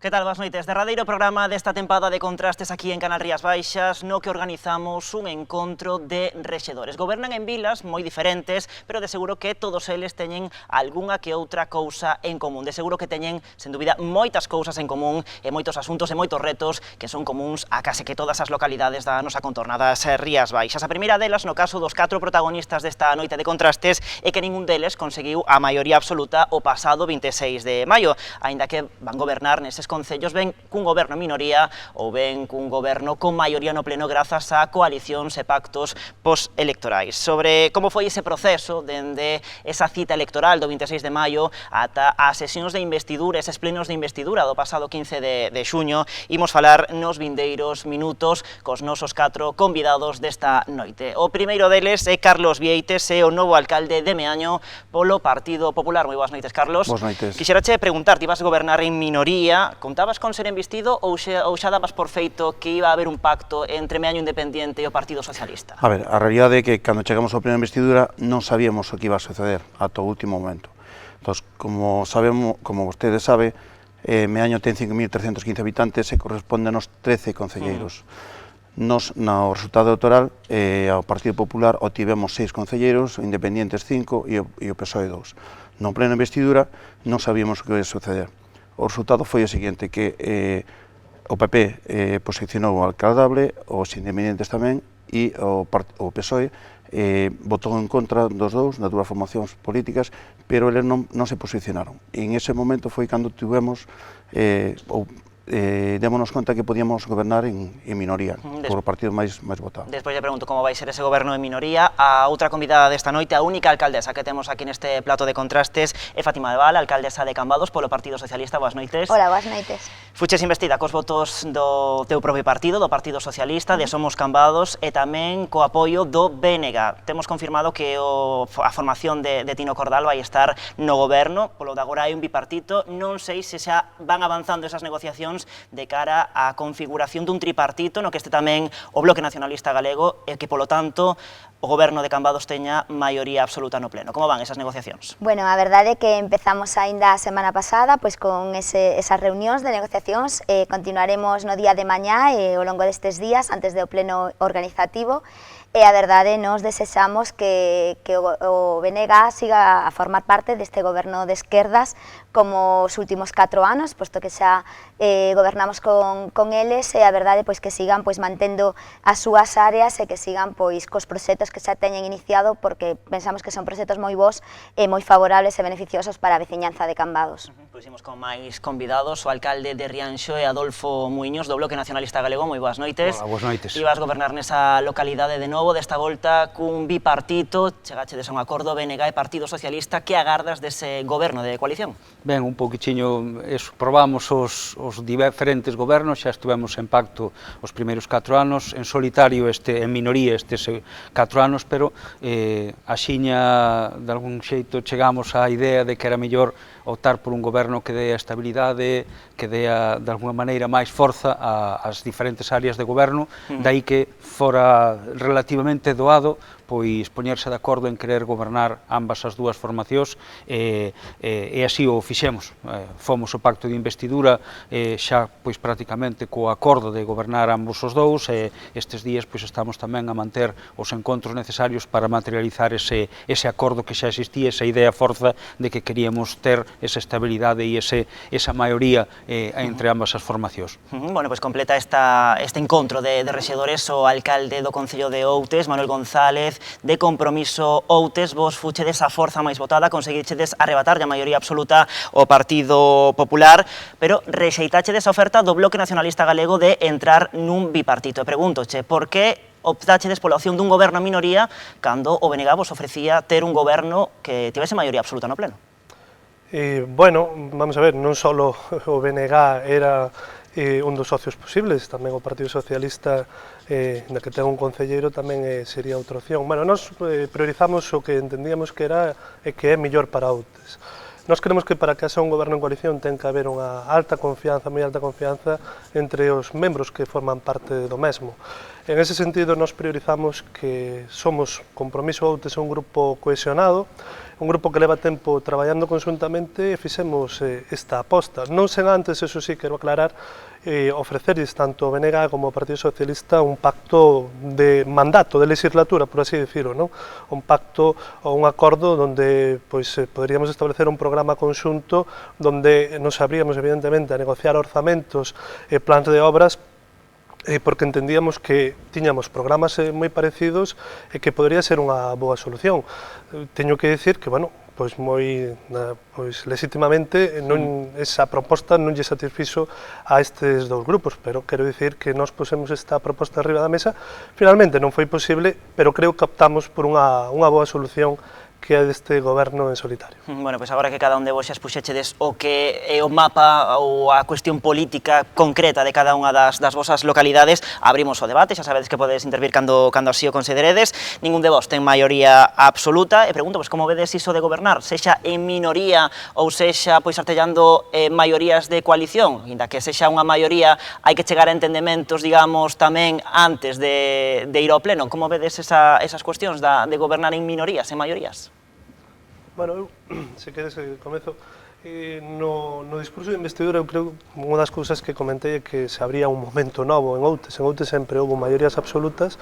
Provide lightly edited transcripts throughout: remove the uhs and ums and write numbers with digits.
Que tal, boas noites? Derradeiro programa desta tempada de contrastes aquí en Canal Rías Baixas, no que organizamos un encontro de rexedores. Gobernan en vilas moi diferentes, pero de seguro que todos eles teñen algunha que outra cousa en común. De seguro que teñen, sen dúbida, moitas cousas en común e moitos asuntos e moitos retos que son comuns a case que todas as localidades da nosa contorna das Rías Baixas. A primeira delas, no caso dos 4 protagonistas desta noite de contrastes, é que ningún deles conseguiu a maioría absoluta o pasado 26 de maio, aínda que van gobernar neses concellos ben cun goberno minoría ou ben cun goberno con maioría no pleno grazas a coalicións e pactos postelectorais. Sobre como foi ese proceso dende esa cita electoral do 26 de maio ata as sesións de investidura, eses plenos de investidura do pasado 15 de xuño, imos falar nos vindeiros minutos cos nosos 4 convidados desta noite. O primeiro deles é Carlos Vieites, é o novo alcalde de Meaño polo Partido Popular. Moi boas noites, Carlos. Boas noites. Quixerache preguntar, ti vas gobernar en minoría, contabas con ser investido ou xa dabas por feito que iba a haber un pacto entre Meaño Independiente e o Partido Socialista? A ver, a realidade é que cando chegamos ao pleno de investidura non sabíamos o que iba a suceder ata o último momento. Entón, como vostedes sabe, Meaño ten 5.315 habitantes e corresponde aos 13 concelleiros. Nos, no resultado electoral, ao Partido Popular obtivemos 6 concelleiros, Independientes 5 e o PSOE 2. No pleno de investidura non sabíamos o que ia suceder. O resultado foi o seguinte, que o PP posicionou o alcaldable, os Independientes tamén, e o PSOE votou en contra dos dous, das dúas formacións políticas, pero eles non se posicionaron. E en ese momento foi cando tivemos démonos conta que podíamos gobernar en minoría, por o partido máis votado. Despois lle pregunto como vai ser ese goberno en minoría. A outra convidada desta noite, a única alcaldesa que temos aquí neste plato de contrastes, é Fátima de Val, alcaldesa de Cambados polo Partido Socialista. Boas noites. Hola, boas noites. Fuches investida cos votos do teu propio partido, do Partido Socialista, de Somos Cambados, e tamén co apoio do BNG. Temos confirmado que a formación de Tino Cordal vai estar no goberno, polo de agora hai un bipartito. Non sei se xa van avanzando esas negociacións de cara á configuración dun tripartito no que este tamén o Bloque Nacionalista Galego e que, polo tanto, o goberno de Cambados teña maioría absoluta no pleno. Como van esas negociacións? Bueno, a verdade é que empezamos aínda a semana pasada pois con esas reunións de negociacións, continuaremos no día de mañá e ao longo destes días antes do pleno organizativo. E a verdade, nos desexamos que o BNG siga a formar parte deste goberno de esquerdas como os últimos 4 anos, posto que xa gobernamos con eles, e a verdade pois que sigan pois mantendo as súas áreas e que sigan pois cos proxectos que xa teñen iniciado, porque pensamos que son proxectos moi bons e moi favorables e beneficiosos para a veciñanza de Cambados. Pois imos con máis convidados, o alcalde de Rianxo e Adolfo Muiños, do Bloque Nacionalista Galego. Moi boas noites. Hola, boas noites. Ibas gobernar nesa localidade de novo, desta volta cun bipartito, chegachedes a un acordo BNG e Partido Socialista. Que agardas dese goberno de coalición? Ben, un pouquichiño, probamos os diferentes gobernos, xa estivemos en pacto os primeiros 4 anos, en solitario en minoría estes 4 anos, pero axiña, de algún xeito, chegamos á idea de que era mellor optar por un goberno que dea estabilidade, que dea, de alguna maneira, máis forza ás diferentes áreas de goberno, dai que fora relativamente doado pois poñerse de acordo en querer gobernar ambas as dúas formacións, e así o fixemos. Fomos o pacto de investidura xa pois prácticamente co acordo de gobernar ambos os dous, e estes días pois estamos tamén a manter os encontros necesarios para materializar ese acordo que xa existía, esa idea forza de que queríamos ter esa estabilidade e esa maioría entre ambas as formacións. Bueno, pois completa este encontro de rexedores o alcalde do Concello de Outes, Manuel González, de Compromiso Outes. Vos fuchedes a forza máis votada, conseguichedes arrebatar a maioría absoluta ao Partido Popular, pero rexeitachedes a oferta do Bloque Nacionalista Galego de entrar nun bipartito. E pregúntoche, por que optachedes pola opción dun goberno a minoría cando o BNG vos ofrecía ter un goberno que tivese maioría absoluta no pleno? Bueno, vamos a ver, non só o BNG era un dos socios posibles, tamén o Partido Socialista, na que ten un concelleiro, tamén sería outra opción. Bueno, nós priorizamos o que entendíamos que era e que é mellor para Outes. Nós queremos que para que haxa un goberno en coalición ten que haber unha alta confianza, moi alta confianza entre os membros que forman parte do mesmo. En ese sentido, nós priorizamos que somos Compromiso Outes un grupo cohesionado, un grupo que leva tempo traballando conxuntamente e fixemos esta aposta. Non sen antes, eso sí, quero aclarar, ofrecerles tanto o BNG como o Partido Socialista un pacto de mandato, de legislatura, por así decirlo, ¿no? Un pacto ou un acordo donde poderíamos establecer un programa conxunto donde nos abríamos evidentemente a negociar orzamentos e plans de obras porque entendíamos que tiñamos programas moi parecidos e que podría ser unha boa solución. Teño que decir que, bueno, pois legítimamente esa proposta non lle satisfixo a estes dous grupos, pero quero dicir que nós pusemos esta proposta arriba da mesa, finalmente non foi posible, pero creo que optamos por unha boa solución que é deste goberno en solitario. Bueno, pois agora que cada un de vos xa expuxéchedes o que é o mapa ou a cuestión política concreta de cada unha das vosas localidades, abrimos o debate, xa sabedes que podedes intervir cando así o consideredes, ningún de vos ten maioría absoluta, e pregunto, pois, como vedes iso de gobernar, sexa en minoría ou sexa, pois, artellando maiorías de coalición, inda que sexa unha maioría, hai que chegar a entendementos, digamos, tamén antes de ir ao pleno, como vedes esas cuestións de gobernar en minorías, en maiorías? Bueno, se queres comezo, no discurso de investidura eu creo que unha das cousas que comentei é que se abría un momento novo en Outes sempre houve maiorías absolutas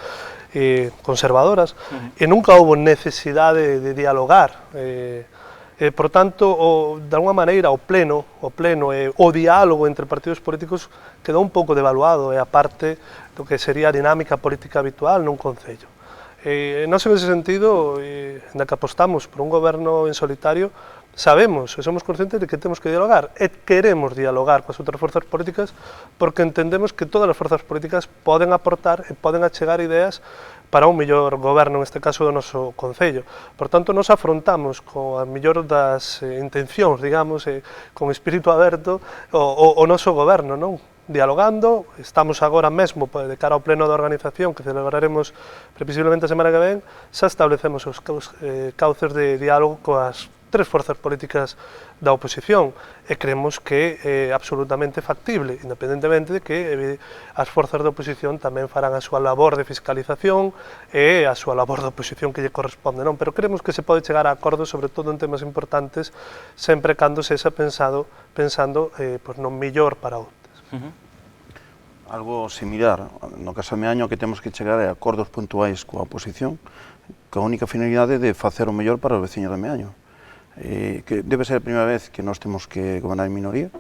conservadoras e nunca houve necesidade de dialogar, por tanto, de alguma maneira o pleno e o diálogo entre partidos políticos quedou un pouco devaluado e a parte do que sería a dinámica política habitual nun concello. Nós, en ese sentido, na que apostamos por un goberno en solitario, sabemos e somos conscientes de que temos que dialogar e queremos dialogar coas outras forzas políticas porque entendemos que todas as forzas políticas poden aportar e poden achegar ideas para un mellor goberno, neste caso do noso concello. Por tanto, nos afrontamos con a mellor das intencións, digamos, con espírito aberto o noso goberno, non? Dialogando, estamos agora mesmo de cara ao pleno da organización que celebraremos previsiblemente a semana que ven, xa establecemos os cauces de diálogo coas tres forzas políticas da oposición e creemos que é absolutamente factible, independentemente de que as forzas da oposición tamén farán a súa labor de fiscalización e a súa labor de oposición que lle corresponde, non? Pero creemos que se pode chegar a acordos, sobre todo en temas importantes, sempre cando se xa pensando no mellor para outros. Algo similar, no caso de Meaño, que temos que chegar a acordos puntuais coa oposición, coa única finalidade de facer o mellor para os veciños de Meaño. Que debe ser a primeira vez que nós temos que gobernar en minoría,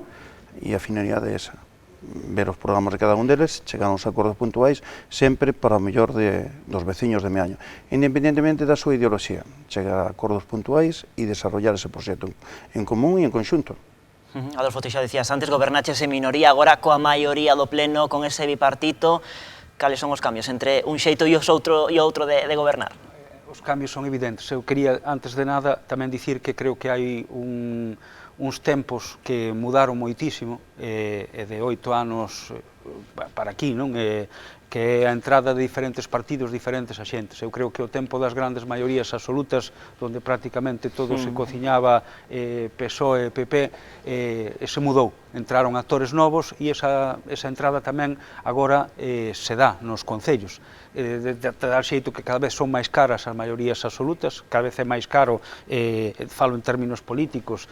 e a finalidade é esa, ver os programas de cada un deles, chegar aos acordos puntuais, sempre para o mellor dos veciños de Meaño, independentemente da súa ideoloxía, chegar a acordos puntuais e desarrollar ese proxecto en común e en conxunto. Adolfo, ti xa dicías antes, gobernaches en minoría, agora coa maioría do pleno, con ese bipartito, cales son os cambios entre un xeito e outro de gobernar? Os cambios son evidentes. Eu quería, antes de nada, tamén dicir que creo que hai uns tempos que mudaron moitísimo, e de 8 anos para aquí, non? Que é a entrada de diferentes partidos, diferentes axentes. Eu creo que o tempo das grandes maiorías absolutas, onde prácticamente todo se cociñaba PSOE e PP, se mudou. Entraron actores novos e esa entrada tamén agora se dá nos concellos. De tal xeito que cada vez son máis caras as maiorías absolutas, cada vez é máis caro, falo en términos políticos,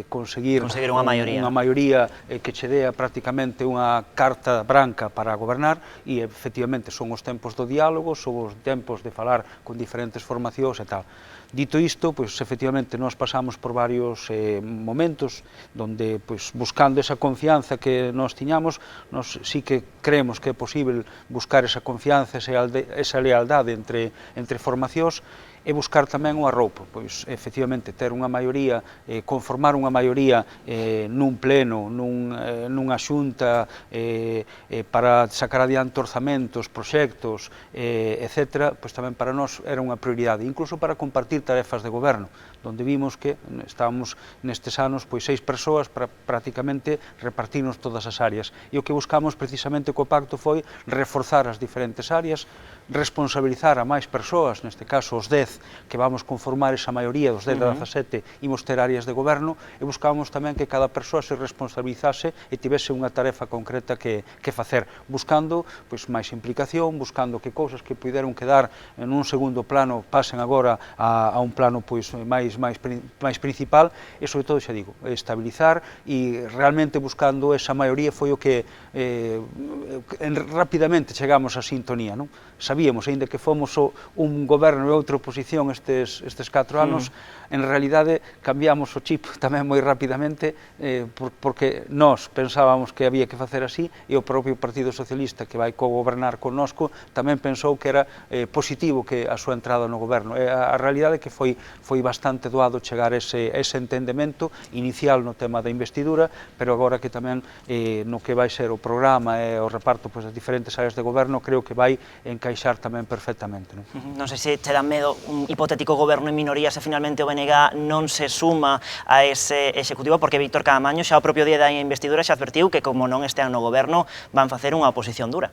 conseguir unha maioría que che dea prácticamente unha carta branca para gobernar, e efectivamente son os tempos do diálogo, son os tempos de falar con diferentes formacións e tal. Dito isto, pois, efectivamente, nós pasamos por varios momentos donde, pois, buscando esa confianza que nós tiñamos, nós sí que creemos que é posible buscar esa confianza, esa lealdade entre formacións, e buscar tamén o arroupo, pois, efectivamente, ter unha maioría, conformar unha maioría nun pleno, nunha xunta para sacar adiante orzamentos, proxectos, etc., pois tamén para nós era unha prioridade, incluso para compartir tarefas de goberno, donde vimos que estábamos nestes anos 6 persoas para prácticamente repartirnos todas as áreas, e o que buscamos precisamente co pacto foi reforzar as diferentes áreas, responsabilizar a máis persoas, neste caso os 10 que vamos conformar esa maioría dos 10 a 17, imos ter áreas de goberno, e buscábamos tamén que cada persoa se responsabilizase e tivese unha tarefa concreta que facer, buscando máis implicación, buscando que cousas que puderon quedar en un segundo plano pasen agora a un plano máis máis principal, e sobre todo, xa digo, estabilizar e realmente buscando esa maioría foi o que rapidamente chegamos á sintonía, non? Sabíamos, aínda que fomos un goberno e outra oposición estes 4 anos, en realidade cambiamos o chip tamén moi rapidamente, porque nós pensábamos que había que facer así, e o propio Partido Socialista, que vai co-gobernar connosco, tamén pensou que era positivo que a súa entrada no goberno. A realidade é que foi bastante doado chegar a ese entendemento inicial no tema da investidura, pero agora que tamén no que vai ser o programa e o reparto das diferentes áreas de goberno, creo que vai encaixar tamén perfectamente. Non sei se te dá medo un hipotético goberno en minoría se finalmente o BNG non se suma a ese executivo, porque Víctor Caamaño xa o propio día da investidura xa advertiu que como non estean no goberno van facer unha oposición dura.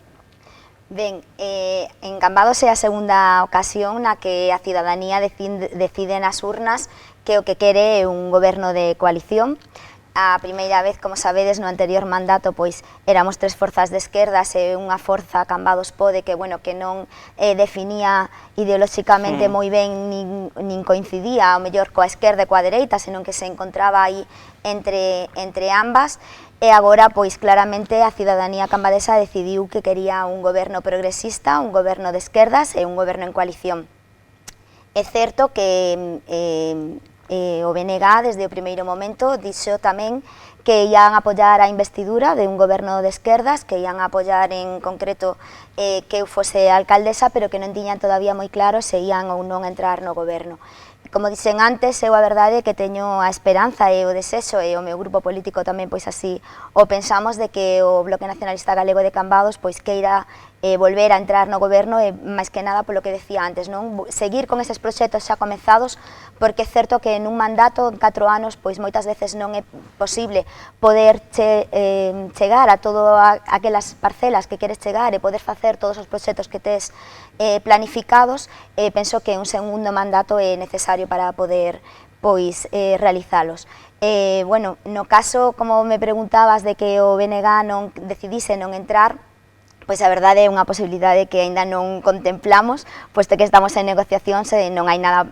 Ben, en Cambados é a segunda ocasión na que a cidadanía decide nas urnas que o que quere é un goberno de coalición. A primeira vez, como sabedes, no anterior mandato, pois éramos 3 forzas de esquerdas e unha forza, Cambados Pode, que non definía ideolóxicamente moi ben nin coincidía ao mellor coa esquerda e coa dereita, senón que se encontraba aí entre ambas. E agora, pois claramente, a cidadanía cambadesa decidiu que quería un goberno progresista, un goberno de esquerdas e un goberno en coalición. É certo que o BNG, desde o primeiro momento, dixo tamén que ian apoiar a investidura de un goberno de esquerdas, que ian apoiar en concreto que eu fose alcaldesa, pero que non tiñan todavía moi claro se ian ou non entrar no goberno. Como dixen antes, eu a verdade que teño a esperanza e o desexo, e o meu grupo político tamén pois así o pensamos, de que o Bloque Nacionalista Galego de Cambados pois queira volver a entrar no goberno, e máis que nada polo que decía antes, non? Seguir con eses proxectos xa comezados, porque é certo que en un mandato, en 4 anos, pois moitas veces non é posible poder chegar a todas aquelas parcelas que queres chegar e poder facer todos os proxectos que tes planificados. Penso que un segundo mandato é necesario para poder pois realizalos. Bueno, no caso, como me preguntabas, de que o BNG non decidise non entrar, pois a verdade é unha posibilidade que aínda non contemplamos, posto que estamos en negociacións e non hai nada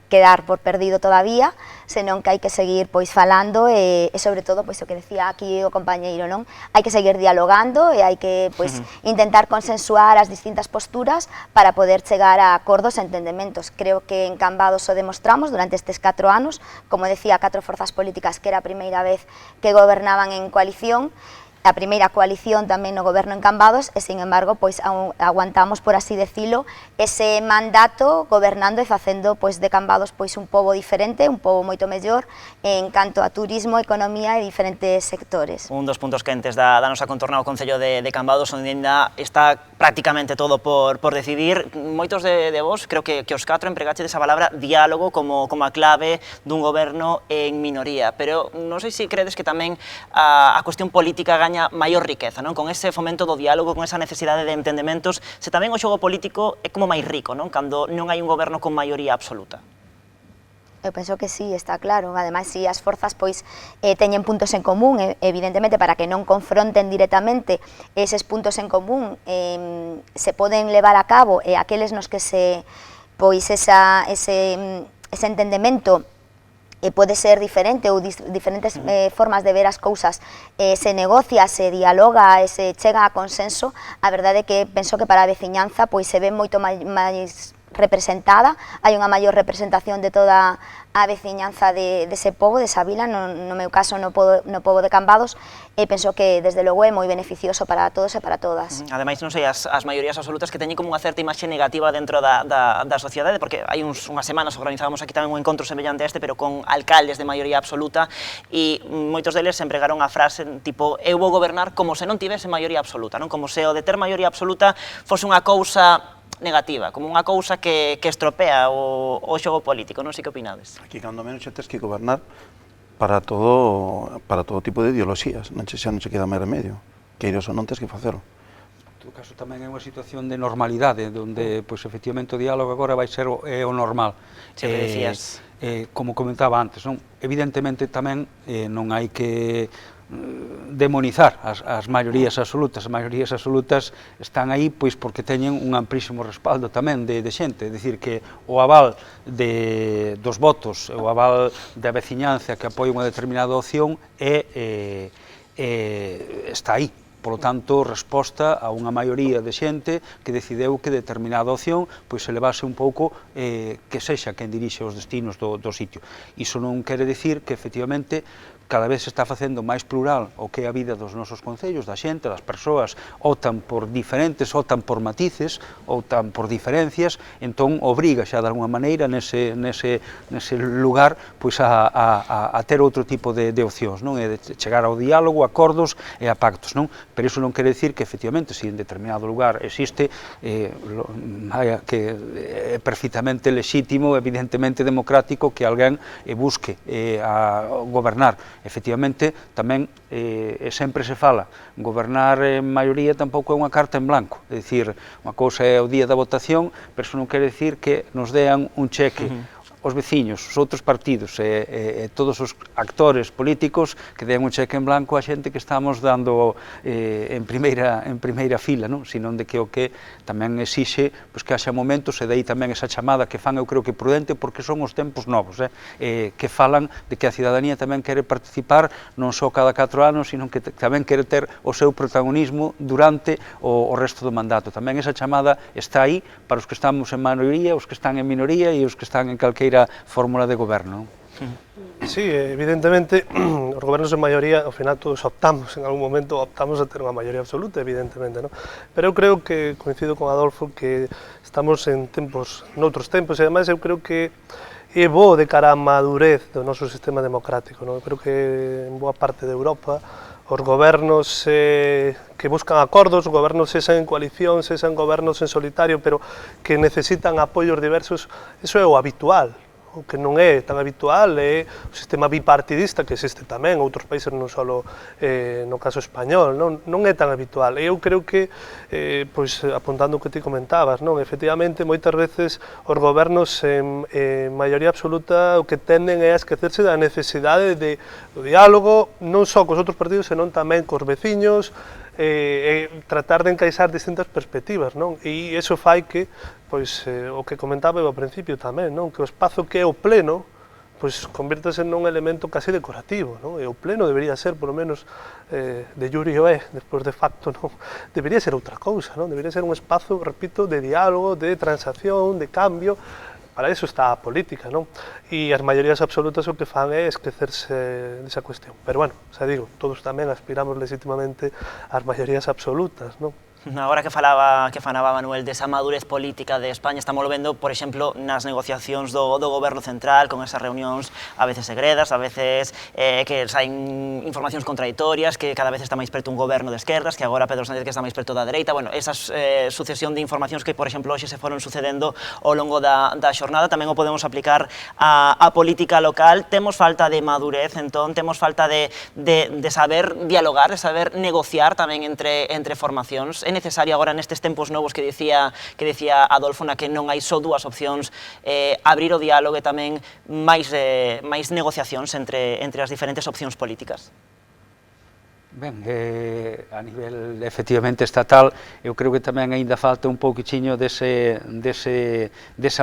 que dar por perdido todavía, senón que hai que seguir pois falando e sobre todo, pois o que decía aquí o compañeiro, non? Hai que seguir dialogando e hai que pois intentar consensuar as distintas posturas para poder chegar a acordos e entendementos. Creo que en Cambados o demostramos durante estes 4 anos, como decía, 4 forzas políticas que era a primeira vez que gobernaban en coalición, a primeira coalición tamén no goberno en Cambados, e, sin embargo, pois aguantamos, por así decilo, ese mandato gobernando e facendo pois de Cambados pois un pobo diferente, un pobo moito mellor en canto a turismo, economía e diferentes sectores. Un dos puntos quentes da nosa contorna ao Concello de Cambados, onde ainda está prácticamente todo por decidir. Moitos de vos, creo que os 4 empregaches esa palabra diálogo como a clave dun goberno en minoría, pero non sei se credes que tamén a cuestión política gaña maior riqueza, non? Con ese fomento do diálogo, con esa necesidade de entendementos, se tamén o xogo político é como máis rico, non? Cando non hai un goberno con maioría absoluta. Eu penso que sí, está claro. Ademais, si as forzas pois teñen puntos en común, evidentemente, para que non confronten directamente eses puntos en común, se poden levar a cabo aqueles nos que pois ese entendemento pode ser diferente, ou diferentes formas de ver as cousas se negocia, se dialoga, se chega a consenso. A verdade é que penso que para a veciñanza pois se ve moito máis representada, hai unha maior representación de toda a veciñanza dese pobo, desa vila, no meu caso no pobo de Cambados, e penso que desde logo é moi beneficioso para todos e para todas. Ademais, non sei, as maiorías absolutas que teñen como unha certa imaxe negativa dentro da sociedade, porque hai unhas semanas organizábamos aquí tamén un encontro semellante a este, pero con alcaldes de maioría absoluta, e moitos deles empregaron a frase tipo, eu vou gobernar como se non tivese maioría absoluta, non? Como se o de ter maioría absoluta fose unha cousa negativa, como unha cousa que estropea o xogo político, non sei que opinades. Aquí, cando menos, xa tes que gobernar para todo tipo de ideoloxías, xa non se queda máis remedio, que iros ou non tes que facelo. En todo caso, tamén é unha situación de normalidade, onde, pois, efectivamente, o diálogo agora vai ser o normal. Se que decías. Como comentaba antes, non? Evidentemente tamén non hai que demonizar as maiorías absolutas. As maiorías absolutas están aí pois porque teñen un amplísimo respaldo tamén de xente, é dicir que o aval dos votos, o aval da veciñanza que apoia unha determinada opción está aí. Por lo tanto, resposta a unha maioría de xente que decideu que determinada opción pois se levase un pouco que sexa quen dirixe os destinos do sitio. Iso non quere dicir que, efectivamente, cada vez se está facendo máis plural o que é a vida dos nosos concellos, da xente, das persoas, optan por diferentes, optan por matices, optan por diferencias, entón obriga xa de alguma maneira nese lugar pois a ter outro tipo de opcións, non? É de chegar ao diálogo, a acordos e a pactos, non? Pero iso non quere dicir que, efectivamente, se en determinado lugar existe, que é perfectamente lexítimo, evidentemente democrático, que alguén busque a gobernar. Efectivamente, tamén sempre se fala, gobernar en maioría tampouco é unha carta en blanco, é dicir, unha cousa é o día da votación, pero iso non quere dicir que nos dean un cheque os veciños, os outros partidos e todos os actores políticos que den un cheque en blanco a xente que estamos dando en primeira fila, non? Senón de que o que tamén exixe que haxa momentos, e dai tamén esa chamada que fan, eu creo que prudente, porque son os tempos novos, que falan de que a cidadanía tamén quere participar non só cada 4 anos, senón que tamén quere ter o seu protagonismo durante o resto do mandato. Tamén esa chamada está aí para os que estamos en maioría, os que están en minoría e os que están en calqueira fórmula de goberno. Sí, evidentemente, os gobernos en maioría, ao final todos optamos, en algún momento optamos a ter unha maioría absoluta, evidentemente, non? Pero eu creo que, coincido con Adolfo, que estamos en noutros tempos, e ademais eu creo que é bo de cara á madurez do noso sistema democrático, non? Eu creo que en boa parte de Europa os gobernos que buscan acordos, gobernos sexan en coalición, sexan gobernos en solitario, pero que necesitan apoios diversos, iso é o habitual. O que non é tan habitual é o sistema bipartidista que existe tamén, outros países non só no caso español, non é tan habitual. Eu creo que, pois, apuntando o que ti comentabas, efectivamente, moitas veces os gobernos en maioría absoluta o que tenden é a esquecerse da necesidade do diálogo, non só cos outros partidos, senón tamén cos veciños, tratar de encaixar distintas perspectivas, non? E iso fai que, pois, o que comentaba eu ao principio tamén, non? Que o espazo que é o pleno, pois, convírtese nun elemento casi decorativo, non? E o pleno debería ser, polo menos, de jure o é, despois de facto, non? Debería ser outra cousa, non? Debería ser un espazo, repito, de diálogo, de transacción, de cambio. Para iso está a política, non? E as maiorías absolutas o que fan é esquecerse desa cuestión. Pero, bueno, xa digo, todos tamén aspiramos legítimamente ás maiorías absolutas, non? Agora que falaba Manuel desa madurez política de España, estamos vendo, por exemplo, nas negociacións do goberno central, con esas reunións a veces segredas, a veces que saen informacións contraditorias, que cada vez está máis preto un goberno de esquerdas, que agora Pedro Sánchez que está máis preto da dereita, bueno, esas sucesión de informacións que, por exemplo, hoxe se foron sucedendo ao longo da xornada, tamén o podemos aplicar a política local. Temos falta de madurez, entón, temos falta de saber dialogar, de saber negociar tamén entre formacións. É necesario agora nestes tempos novos que dicía Adolfo, na que non hai só dúas opcións, abrir o diálogo e tamén máis negociacións entre as diferentes opcións políticas? Ben, a nivel efectivamente estatal, eu creo que tamén aínda falta un pouquichiño desa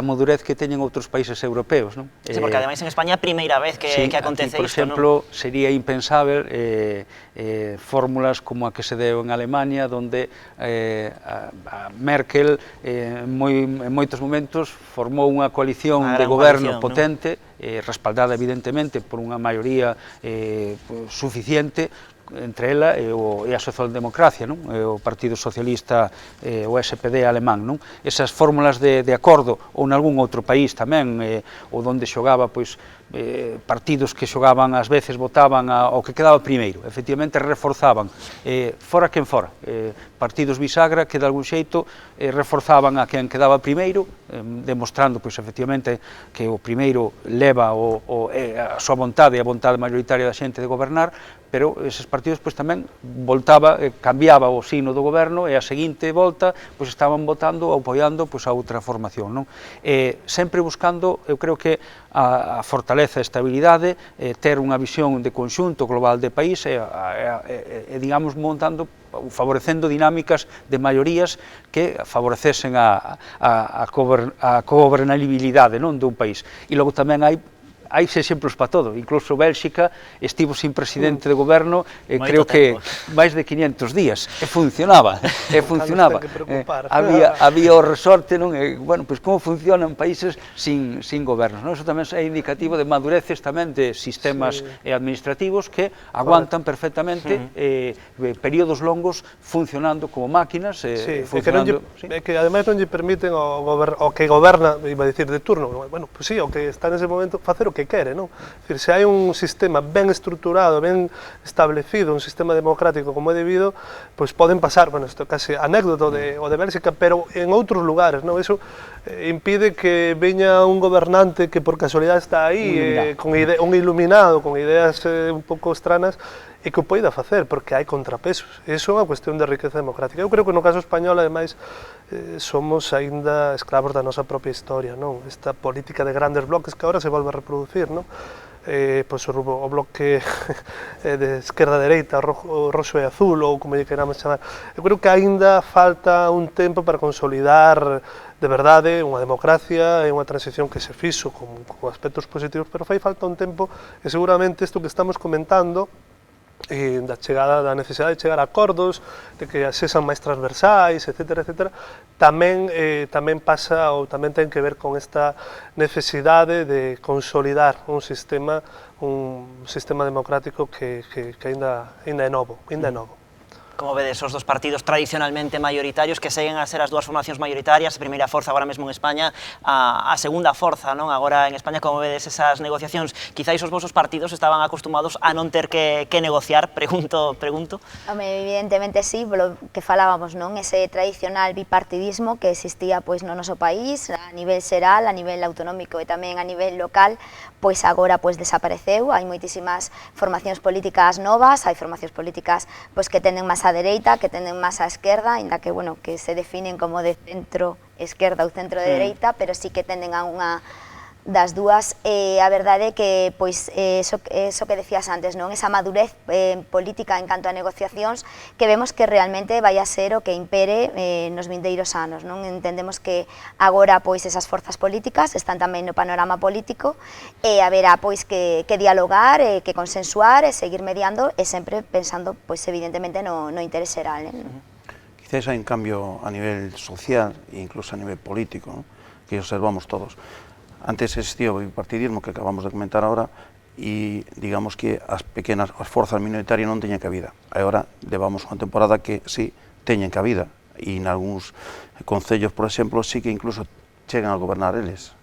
madurez que teñen outros países europeos, non? Sí, porque ademais en España é a primeira vez que acontece isto, non? Por exemplo, sería impensável fórmulas como a que se deu en Alemania, onde a Merkel en moitos momentos formou unha coalición de goberno potente, respaldada evidentemente por unha maioría suficiente, entre ela e a socialdemocracia, non? O Partido Socialista, o SPD alemán, non? Esas fórmulas de acordo, ou nalgún outro país tamén, ou onde xogaba, pois, partidos que xogaban, ás veces votaban ao que quedaba primeiro, efectivamente reforzaban, fora quen fora, partidos bisagra que de algún xeito reforzaban a quen quedaba primeiro, demostrando, pois, efectivamente, que o primeiro leva a súa vontade e a vontade mayoritaria da xente de gobernar, pero eses partidos pois tamén voltaba, cambiaba o signo do goberno e a seguinte volta pois estaban votando ou apoiando pois a outra formación, non? Sempre buscando, eu creo que a fortaleza e estabilidade, ter unha visión de conxunto global de país e digamos, montando, favorecendo dinámicas de maiorías que favorecesen a gobernabilidade dun país. E logo tamén hai exemplos para todo, incluso Bélxica estivo sin presidente de goberno, creo que máis de 500 días, e funcionaba, había o resorte, non? Bueno, pois como funcionan países sin gobernos, non? Eso tamén é indicativo de madureces tamén de sistemas administrativos que aguantan perfectamente períodos longos funcionando como máquinas, funcionando... Que ademais non lle permiten ao que goberna, iba a dicir de turno, bueno, pois sí, o que está nese momento, facer o que quere, non? Dicir, se hai un sistema ben estruturado, ben establecido, un sistema democrático como é debido, pois poden pasar, bueno, isto é case anécdota o de Bélxica, pero en outros lugares, non? Iso impide que veña un gobernante que por casualidade está aí, un iluminado, con ideas un pouco estranas, e que o poida facer, porque hai contrapesos. Iso é unha cuestión de riqueza democrática. Eu creo que no caso español, ademais, somos aínda escravos da nosa propia historia, non? Esta política de grandes bloques que agora se volve a reproducir, non? Pois o bloque de esquerda-dereita, roxo e azul, ou como lle queramos chamar. Eu creo que aínda falta un tempo para consolidar de verdade unha democracia e unha transición que se fixo con aspectos positivos, pero fai falta un tempo e seguramente isto que estamos comentando da necesidade de chegar a acordos, de que sexan máis transversais, etc., tamén pasa ou tamén ten que ver con esta necesidade de consolidar un sistema democrático que ainda é novo. Como vedes, os dos partidos tradicionalmente maioritarios que seguen a ser as dúas formacións maioritarias, a primeira forza agora mesmo en España, a segunda forza, non? Agora en España, como vedes esas negociacións, quizáis os vosos partidos estaban acostumados a non ter que negociar, pregunto. Home, evidentemente sí, polo que falábamos, non? Ese tradicional bipartidismo que existía pois no noso país, a nivel xeral, a nivel autonómico e tamén a nivel local, pois agora pois desapareceu, hai moitísimas formacións políticas novas, hai formacións políticas pois que tenden máis a dereita, que tenden máis a esquerda, ainda que, bueno, que se definen como de centro-esquerda ou centro-dereita, pero sí que tenden a unha das dúas. A verdade é que, pois, eso que decías antes, non? Esa madurez política en canto a negociacións, que vemos que realmente vai a ser o que impere nos vindeiros anos, non? Entendemos que agora, pois, esas forzas políticas están tamén no panorama político e haberá, pois, que dialogar, que consensuar e seguir mediando e sempre pensando, pois, evidentemente, no interés xeral, Quizás hai un cambio a nivel social e incluso a nivel político, ¿no? Que observamos todos. Antes existía o bipartidismo que acabamos de comentar ahora e digamos que as forzas minoritarias non teñen cabida. Agora levamos unha temporada que sí teñen cabida e en algúns concellos, por exemplo, sí que incluso chegan a gobernar eles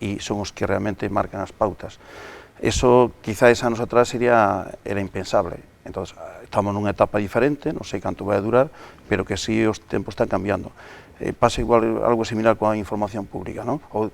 e son os que realmente marcan as pautas. Eso quizás anos atrás era impensable. Entón, estamos nunha etapa diferente, non sei canto vai a durar, pero que sí os tempos están cambiando. Pasa igual algo similar coa información pública, non? Ou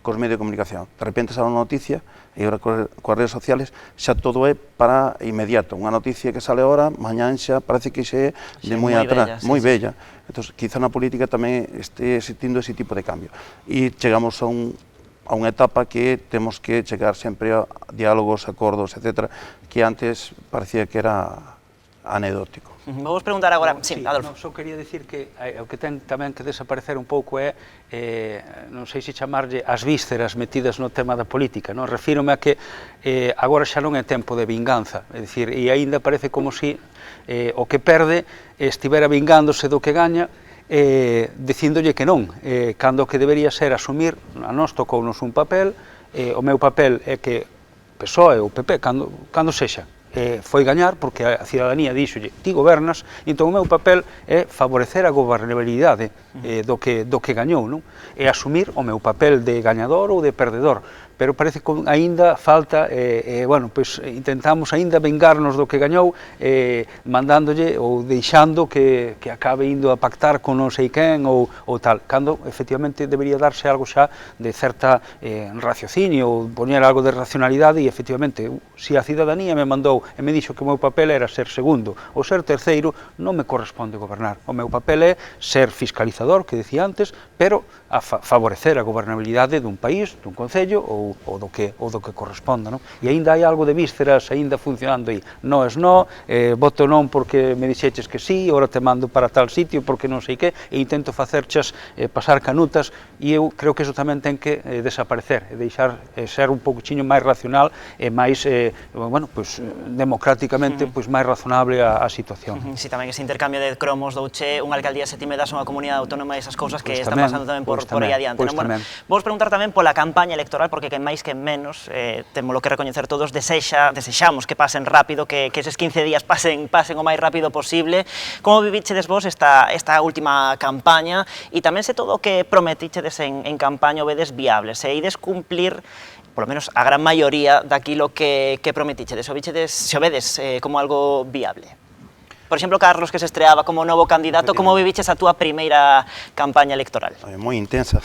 cos medios de comunicación. De repente sale unha noticia e agora coas redes sociales xa todo é para inmediato. Unha noticia que sale ahora, mañán xa parece que xe é de moi atrás, moi bella. Entón, quizá na política tamén este existindo ese tipo de cambio. E chegamos a unha etapa que temos que chegar sempre a diálogos, acordos, etc., que antes parecía que era anecdótico. Vamos preguntar agora... Sí, Adolfo. Só quería dicir que o que ten tamén que desaparecer un pouco é, non sei se chamarlle as vísceras metidas no tema da política, non? Refírome a que agora xa non é tempo de vinganza, é dicir, e aínda parece como se o que perde estivera vingándose do que gaña, dicíndolle que non, cando o que debería ser asumir, a nós tocounos un papel, o meu papel é que PSOE ou PP, cando sexa, foi gañar, porque a cidadanía díxolle, ti gobernas, entón o meu papel é favorecer a gobernabilidade do que gañou, non? E asumir o meu papel de gañador ou de perdedor, pero parece que aínda falta, bueno, pois intentamos aínda vengarnos do que gañou, mandándolle ou deixando que acabe indo a pactar con non sei quen ou tal, cando efectivamente debería darse algo xa de certa raciocinio ou poñer algo de racionalidade e efectivamente, se a cidadanía me mandou e me dixo que o meu papel era ser segundo ou ser terceiro, non me corresponde gobernar. O meu papel é ser fiscalizador, que decía antes, pero a favorecer a gobernabilidade dun país, dun concello ou do que corresponda, non? E aínda hai algo de vísceras aínda funcionando aí. No es no, voto non porque me dixeches que sí, ora te mando para tal sitio porque non sei que, e intento facerchas pasar canutas, e eu creo que eso tamén ten que desaparecer, e deixar ser un pouquiño máis racional e máis, bueno, pois democráticamente pois máis razonable a situación. Si, tamén ese intercambio de cromos douche unha alcaldía setime das unha comunidade autónoma e esas cousas que están pasando tamén por aí adiante. Vos preguntar tamén pola campaña electoral, porque que máis que menos, temos que recoñecer todos, desexamos que pasen rápido, que eses 15 días pasen o máis rápido posible. Como vivichedes vos esta última campaña, e tamén se todo o que prometichedes en campaña o vedes viable, se ides cumplir polo menos a gran maioría daquilo que prometichedes, se o vedes como algo viable? Por exemplo, Carlos, que se estreaba como novo candidato, como viviches a túa primeira campaña electoral? Moi intensa,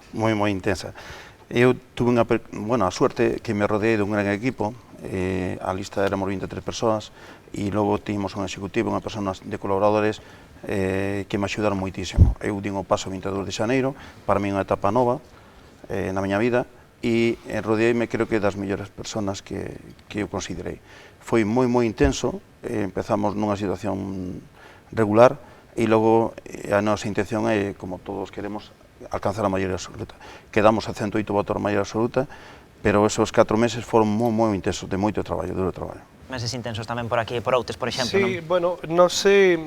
moi intensa. Eu tuve a suerte que me rodeei dun gran equipo, a lista éramos 23 persoas, e logo tínhamos un executivo, unha persona de colaboradores que me axudaron moitísimo. Eu din o paso 22 de xaneiro, para mí unha etapa nova na miña vida, e rodeeime creo que das mellores persoas que eu considerei. Foi moi intenso, empezamos nunha situación regular e logo a nosa intención é, como todos queremos, alcanzar a maioría absoluta. Quedamos a 108 votos a maioría absoluta, pero esos 4 meses foron moi intensos, de moito traballo, duro traballo. Meses intensos tamén por aquí, por Outes, por exemplo, non? Sí, bueno, non sei,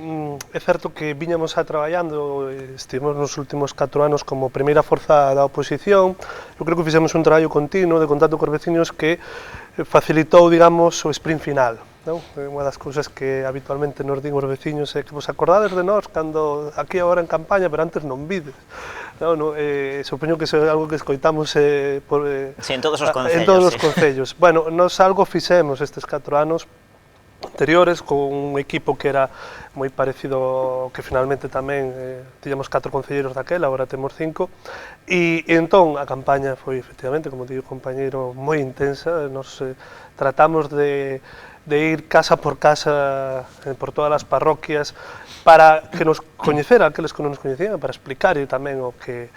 é certo que viñamos a traballando, estivemos nos últimos 4 anos como primeira forza da oposición. Eu creo que fixemos un traballo continuo de contacto cos veciños que facilitou, digamos, o sprint final. Unha das cousas que habitualmente nos din os veciños é que vos acordades de nós cando aquí agora en campaña, pero antes non vides. Supoño que é algo que escoitamos en todos os concellos. En todos os concellos. Bueno, nos algo fixemos estes 4 anos anteriores con un equipo que era moi parecido ao que finalmente tamén tiñamos 4 concelleiros daquela, agora temos 5, e entón a campaña foi efectivamente, como digo, compañeiro, moi intensa. Nos tratamos de ir casa por casa por todas as parroquias para que nos coñecera aqueles que non nos coñecían, para explicar tamén o que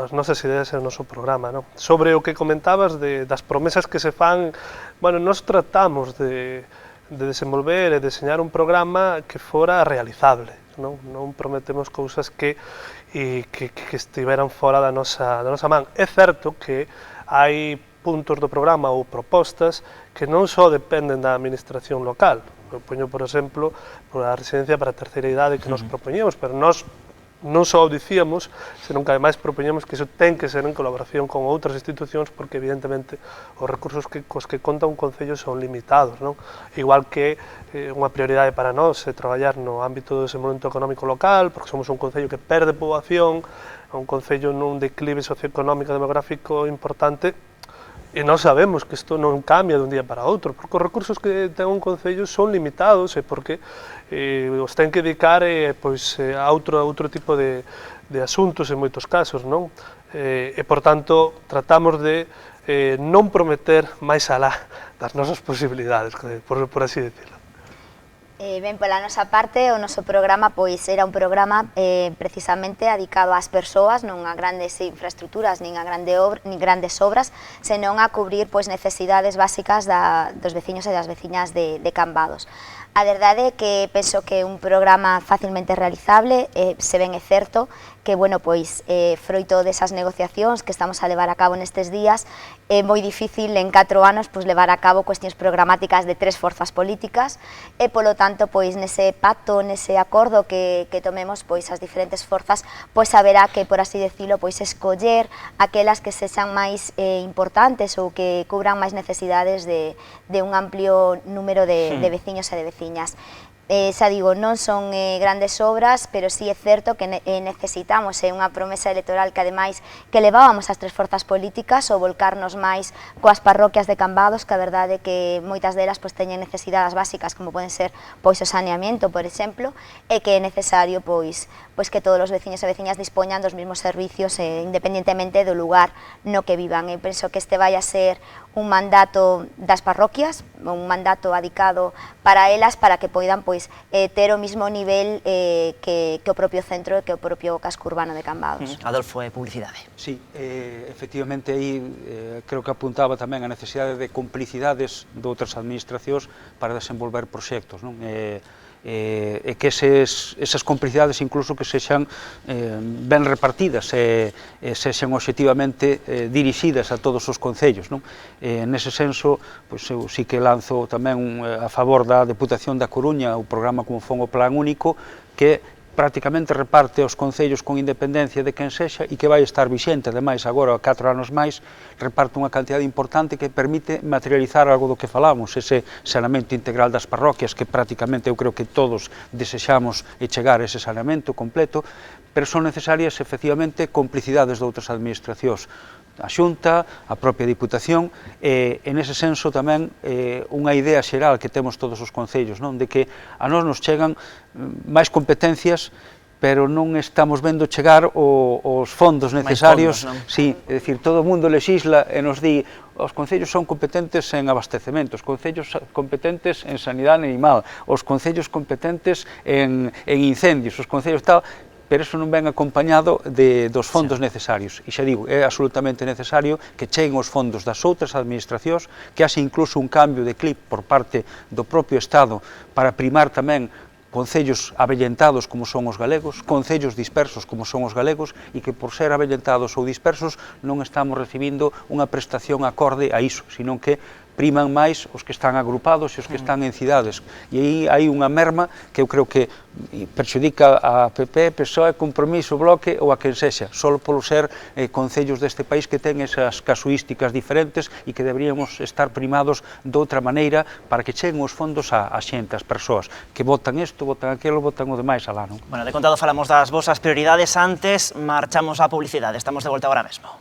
as nosas ideas e o noso programa. Sobre o que comentabas das promesas que se fan, bueno, nos tratamos de desenvolver e deseñar un programa que fora realizable. Non prometemos cousas que estiveran fora da nosa man. É certo que hai puntos do programa ou propostas que non só dependen da administración local. Eu poño, por exemplo, por a residencia para a terceira idade que nos propoñemos, pero nós non só o dicíamos, senón que ademais propoñemos que iso ten que ser en colaboración con outras institucións, porque evidentemente os recursos cos que conta un concello son limitados, non? Igual que unha prioridade para nós é traballar no ámbito do desenvolvemento económico local, porque somos un concello que perde poboación, un concello nun declive socioeconómico e demográfico importante, e nós sabemos que isto non cambia dun día para outro, porque os recursos que ten un concello son limitados e porque os ten que dedicar a outro tipo de asuntos en moitos casos, non? E, por tanto, tratamos de non prometer máis alá das nosas posibilidades, por así decirlo. Ben, pola nosa parte, o noso programa pois era un programa precisamente dedicado ás persoas, non a grandes infraestructuras, nin grandes obras, senón a cubrir pois necesidades básicas dos veciños e das veciñas de Cambados. A verdade é que penso que é un programa facilmente realizable, se ben é certo que, bueno, pois, froito desas negociacións que estamos a levar a cabo nestes días, é moi difícil en 4 anos pois, levar a cabo cuestións programáticas de 3 forzas políticas e, polo tanto, pois, nese pacto, nese acordo que tomemos pois, as diferentes forzas, pois haberá que, por así decirlo, pois, escoller aquelas que sexan máis importantes ou que cubran máis necesidades de un amplio número de veciños e de veciñas. xa digo, non son grandes obras, pero sí é certo que necesitamos unha promesa electoral que ademais que levábamos as tres forzas políticas o volcarnos máis coas parroquias de Cambados, que a verdade é que moitas delas pois teñen necesidades básicas como poden ser pois o saneamento, por exemplo, e que é necesario pois que todos os veciños e veciñas dispoñan dos mesmos servicios independentemente do lugar no que vivan. Eu penso que este vai a ser un mandato das parroquias, un mandato adicado para elas para que poidan pois ter o mismo nivel que o propio centro e que o propio casco urbano de Cambados. Adolfo, publicidade. Sí, efectivamente aí creo que apuntaba tamén a necesidade de complicidades de outras administracións para desenvolver proxectos, non? E que esas complicidades incluso que sexan ben repartidas e sexan obxectivamente dirixidas a todos os concellos, non? Nese senso, pois eu sí que lanzo tamén a favor da Deputación da Coruña o programa como fon o Plan Único, que prácticamente reparte aos concellos con independencia de quen sexa e que vai estar vixente, ademais, agora 4 anos máis, reparte unha cantidade importante que permite materializar algo do que falamos, ese saneamento integral das parroquias, que prácticamente eu creo que todos desexamos chegar a ese saneamento completo, pero son necesarias, efectivamente, complicidades de outras administracións, a Xunta, a propia Diputación, e nese senso tamén unha idea xeral que temos todos os concellos, non? De que a nós nos chegan máis competencias, pero non estamos vendo chegar os fondos necesarios. Sí, é dicir, todo o mundo lexisla e nos di os concellos son competentes en abastecemento, os concellos competentes en sanidade animal, os concellos competentes en incendios, os concellos tal, pero eso non ven acompañado dos fondos necesarios. E xa digo, é absolutamente necesario que cheguen os fondos das outras administracións, que haxe incluso un cambio de clip por parte do propio Estado para primar tamén concellos avellentados como son os galegos, concellos dispersos como son os galegos, e que por ser avellentados ou dispersos non estamos recibindo unha prestación acorde a iso, senón que priman máis os que están agrupados e os que están en cidades. E aí hai unha merma que eu creo que perxudica a PP, PSOE, Compromiso, Bloque ou a quen sexa, só polo ser concellos deste país que ten esas casuísticas diferentes e que deberíamos estar primados de outra maneira para que cheguen os fondos a xente, as persoas, que votan isto, votan aquilo, votan o demais alá, non? Bueno, de contado falamos das vosas prioridades, antes marchamos á publicidade, estamos de volta agora mesmo.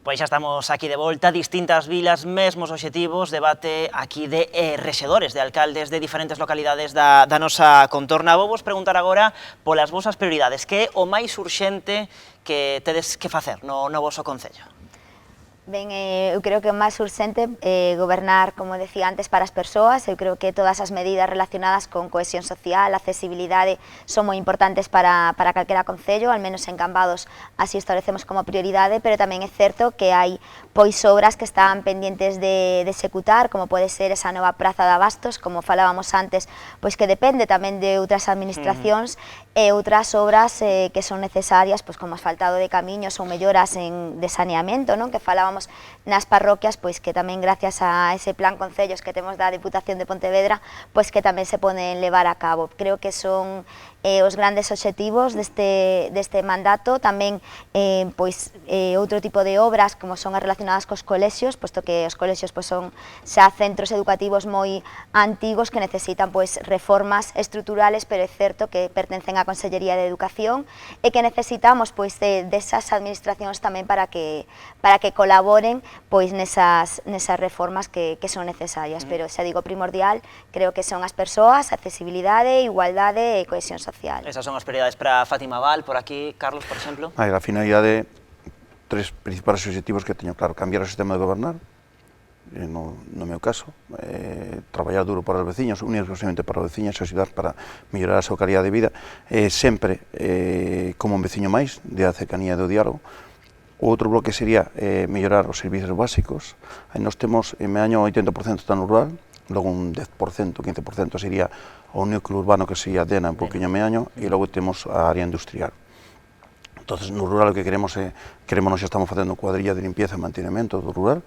Pois xa estamos aquí de volta, distintas vilas, mesmos obxectivos, debate aquí de rexedores, de alcaldes de diferentes localidades da nosa contorna. Vou vos preguntar agora polas vosas prioridades, que é o máis urxente que tedes que facer no voso concello? Ben, eu creo que o máis urxente é gobernar, como decía antes, para as persoas. Eu creo que todas as medidas relacionadas con cohesión social, accesibilidade, son moi importantes para calquera concello, al menos en Cambados así establecemos como prioridade, pero tamén é certo que hai pois obras que están pendientes de executar, como pode ser esa nova praza de Abastos, como falábamos antes, pois que depende tamén de outras administracións, e outras obras que son necesarias, pois como asfaltado de camiños ou melloras de saneamento, non? Que falábamos nas parroquias, pois que tamén gracias a ese plan concellos que temos da Diputación de Pontevedra, pois que tamén se poden levar a cabo. Creo que son os grandes obxectivos deste mandato, tamén pois outro tipo de obras como son as relacionadas cos colexios, posto que os colexios pois son xa centros educativos moi antigos que necesitan pois reformas estruturales, pero é certo que pertencen á Consellería de Educación e que necesitamos pois desas administracións tamén para que colaboren pois nesas reformas que son necesarias, pero xa digo, primordial creo que son as persoas, accesibilidade, igualdade e cohesión social. Esas son as prioridades para Fátima Val, por aquí, Carlos, por exemplo. A finalidade, tres principais obxectivos que teño claro: cambiar o sistema de gobernar, no meu caso, traballar duro para os veciños, únicamente para os veciños, axudar para mellorar a súa calidade de vida, sempre como un veciño máis, de a cercanía do diálogo. O outro bloque sería mellorar os servicios básicos. Nós temos, en Meaño, 80% está no rural, logo un 10%, 15% sería o núcleo urbano, que sería Dena, un poquinho Meaño, e logo temos a área industrial. Entón, no rural o que queremos é, xa estamos facendo cuadrilla de limpieza e mantenimento do rural,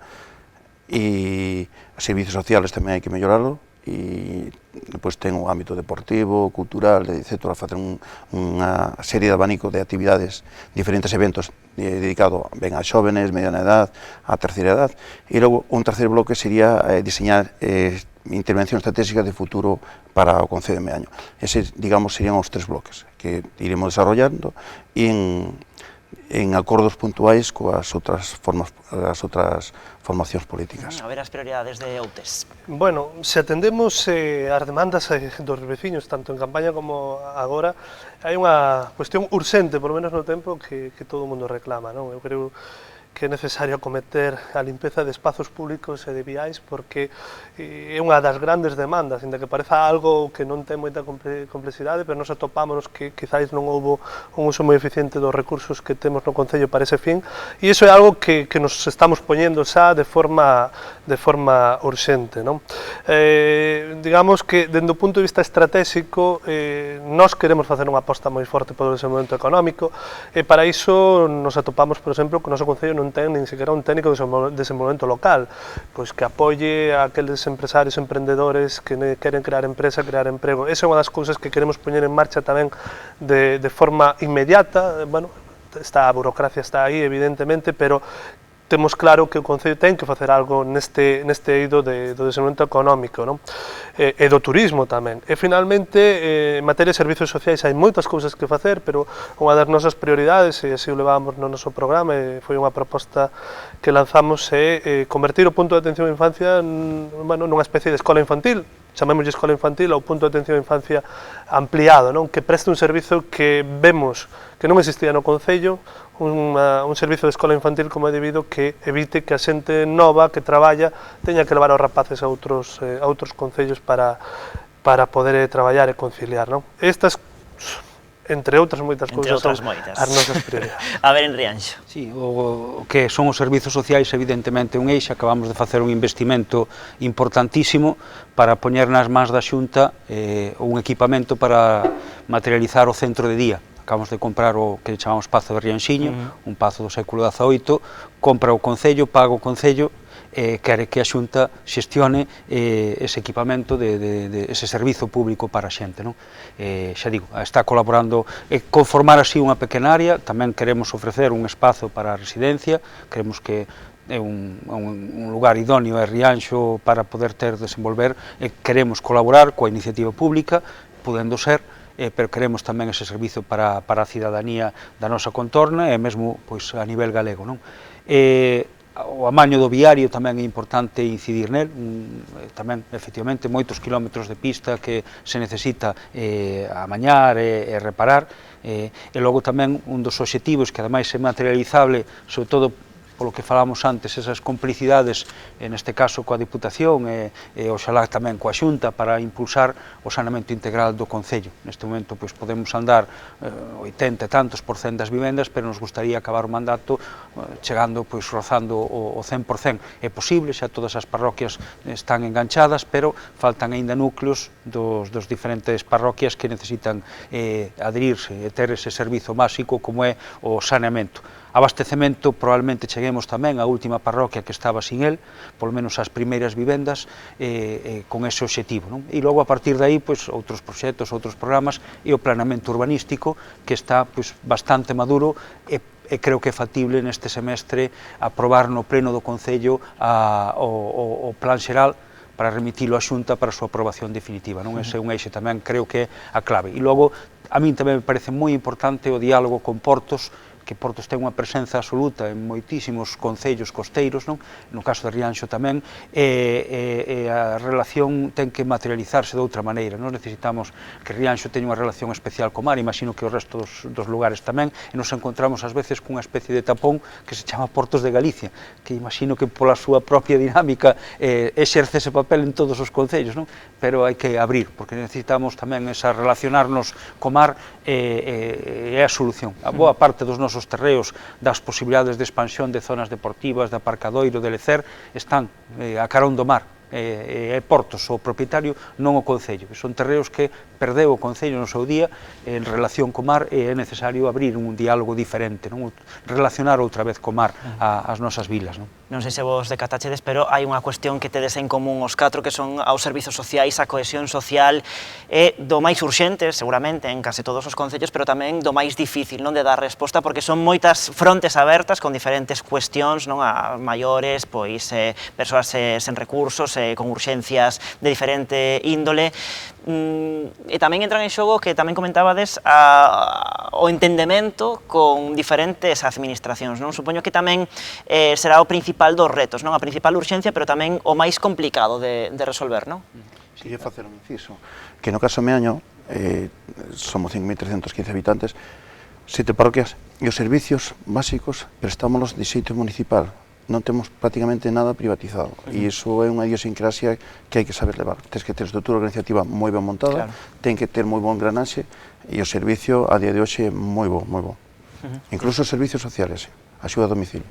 e os servicios sociales tamén hai que mellorarlo, e depois ten o ámbito deportivo, cultural, etc. Facer unha serie de abanico de actividades, diferentes eventos dedicados ben a xóvenes, mediana edad, a terceira edad, e logo un terceiro bloque sería diseñar intervención estratégica de futuro para o Concello de Meaño. Eses, digamos, serían os tres bloques que iremos desarrollando en acordos puntuais coas outras formacións políticas. A ver as prioridades de Outes. Bueno, se atendemos as demandas dos veciños, tanto en campaña como agora, hai unha cuestión urxente, por lo menos no tempo, que todo o mundo reclama, non? Eu creo que é necesario acometer a limpeza de espazos públicos e de viais porque é unha das grandes demandas, ainda que pareza algo que non ten moita complexidade, pero nos atopámonos que quizáis non houbo un uso moi eficiente dos recursos que temos no Concello para ese fin, e iso é algo que nos estamos poñendo xa de forma urxente, non? Digamos que, dende o punto de vista estratégico, nós queremos facer unha aposta moi forte polo desenvolvemento económico, e para iso nos atopamos, por exemplo, que o noso Concello non ten nin sequera un técnico de desenvolvemento local, pois que apoie a aqueles empresarios, emprendedores que queren crear empresa, crear emprego. Esa é unha das cousas que queremos poñer en marcha tamén de forma inmediata. Bueno, a burocracia está aí, evidentemente, pero temos claro que o Concello ten que facer algo neste eido do desenvolvemento económico, non? E do turismo tamén. E finalmente, en materia de servizos sociais hai moitas cousas que facer, pero unha das nosas prioridades, e así o levábamos no noso programa, e foi unha proposta que lanzamos, é convertir o punto de atención á infancia nunha especie de escola infantil, chamémoslle escola infantil, ao punto de atención á infancia ampliado, non? Que preste un servizo que vemos que non existía no Concello, un servizo de escola infantil como é debido que evite que a xente nova que traballa teña que levar aos rapaces a outros concellos para poder traballar e conciliar, non? Estas, entre outras moitas cousas, son as nosas prioridades. A ver, en Rianxo. Sí, o que son os servizos sociais, evidentemente, un eixo. Acabamos de facer un investimento importantísimo para poñer nas mans da Xunta un equipamento para materializar o centro de día. Acabamos de comprar o que chamamos Pazo de Rianxiño, un pazo do século XVIII, compra o Concello, paga o Concello, quere que a Xunta xestione ese equipamento, ese servizo público para a xente, non? Xa digo, está colaborando, conformar así unha pequena área. Tamén queremos ofrecer un espazo para a residencia, queremos que é un lugar idóneo e Rianxo para poder desenvolver, e queremos colaborar coa iniciativa pública, podendo ser, pero queremos tamén ese servizo para a cidadanía da nosa contorna e mesmo pois, a nivel galego, non? O amaño do viario tamén é importante incidir nel, tamén, efectivamente, moitos kilómetros de pista que se necesita amañar e reparar, e logo tamén un dos obxectivos que ademais é materializable, sobre todo polo que falamos antes, esas complicidades, neste caso coa Diputación e oxalá tamén coa Xunta, para impulsar o saneamento integral do Concello. Neste momento pois, podemos andar 80 e tantos % das vivendas, pero nos gustaría acabar o mandato chegando, pois, rozando o 100%. É posible, xa todas as parroquias están enganchadas, pero faltan aínda núcleos dos diferentes parroquias que necesitan adherirse e ter ese servizo básico como é o saneamento. Abastecemento, probablemente cheguemos tamén á última parroquia que estaba sin el, polo menos as primeiras vivendas, con ese obxectivo, non? E logo, a partir de aí, pois, outros proxectos, outros programas, e o planeamento urbanístico, que está pois, bastante maduro, e creo que é factible neste semestre aprobar no pleno do Concello o plan xeral para remitilo á Xunta para a súa aprobación definitiva, non? Ese é un eixe tamén, creo que é a clave. E logo, a min tamén me parece moi importante o diálogo con Portos, que Portos ten unha presenza absoluta en moitísimos concellos costeiros, non? No caso de Rianxo tamén, e a relación ten que materializarse de outra maneira. Nós necesitamos que Rianxo teña unha relación especial co mar, imagino que o resto dos lugares tamén, e nos encontramos ás veces cunha especie de tapón que se chama Portos de Galicia, que imagino que pola súa propia dinámica exerce ese papel en todos os concellos, non? Pero hai que abrir, porque necesitamos tamén esa relacionarnos co mar, é a solución. A boa parte dos nosos terreos, das posibilidades de expansión de zonas deportivas, de aparcadoiro, de lecer, están a carón do mar, e Portos, o propietario, non o Concello. Son terreos que perdeu o Concello no seu día en relación co mar, e é necesario abrir un diálogo diferente, non? Relacionar outra vez co mar as nosas vilas, non? Non sei se vos decatachedes, pero hai unha cuestión que tedes en común os catro, que son aos servizos sociais, a cohesión social, e do máis urxente, seguramente, en case todos os concellos, pero tamén do máis difícil, non, de dar resposta, porque son moitas frontes abertas con diferentes cuestións, non, a maiores, pois, persoas sen recursos, con urxencias de diferente índole, e tamén entran en xogo, que tamén comentabades, o entendemento con diferentes administracións, non? Supoño que tamén será o principal dos retos, non? A principal urxencia, pero tamén o máis complicado de resolver, non? Quería facer un inciso, que no caso Meaño somos 5.315 habitantes, 7 parroquias, e os servicios básicos prestámonos de xeito municipal, non temos prácticamente nada privatizado, e iso é unha idiosincrasia que hai que saber levar. Tens que ter estrutura organizativa moi ben montada, ten que ter moi bon granaxe, e o servicio a día de hoxe é moi bo, moi bo. Incluso os servicios sociales, axuda a domicilio.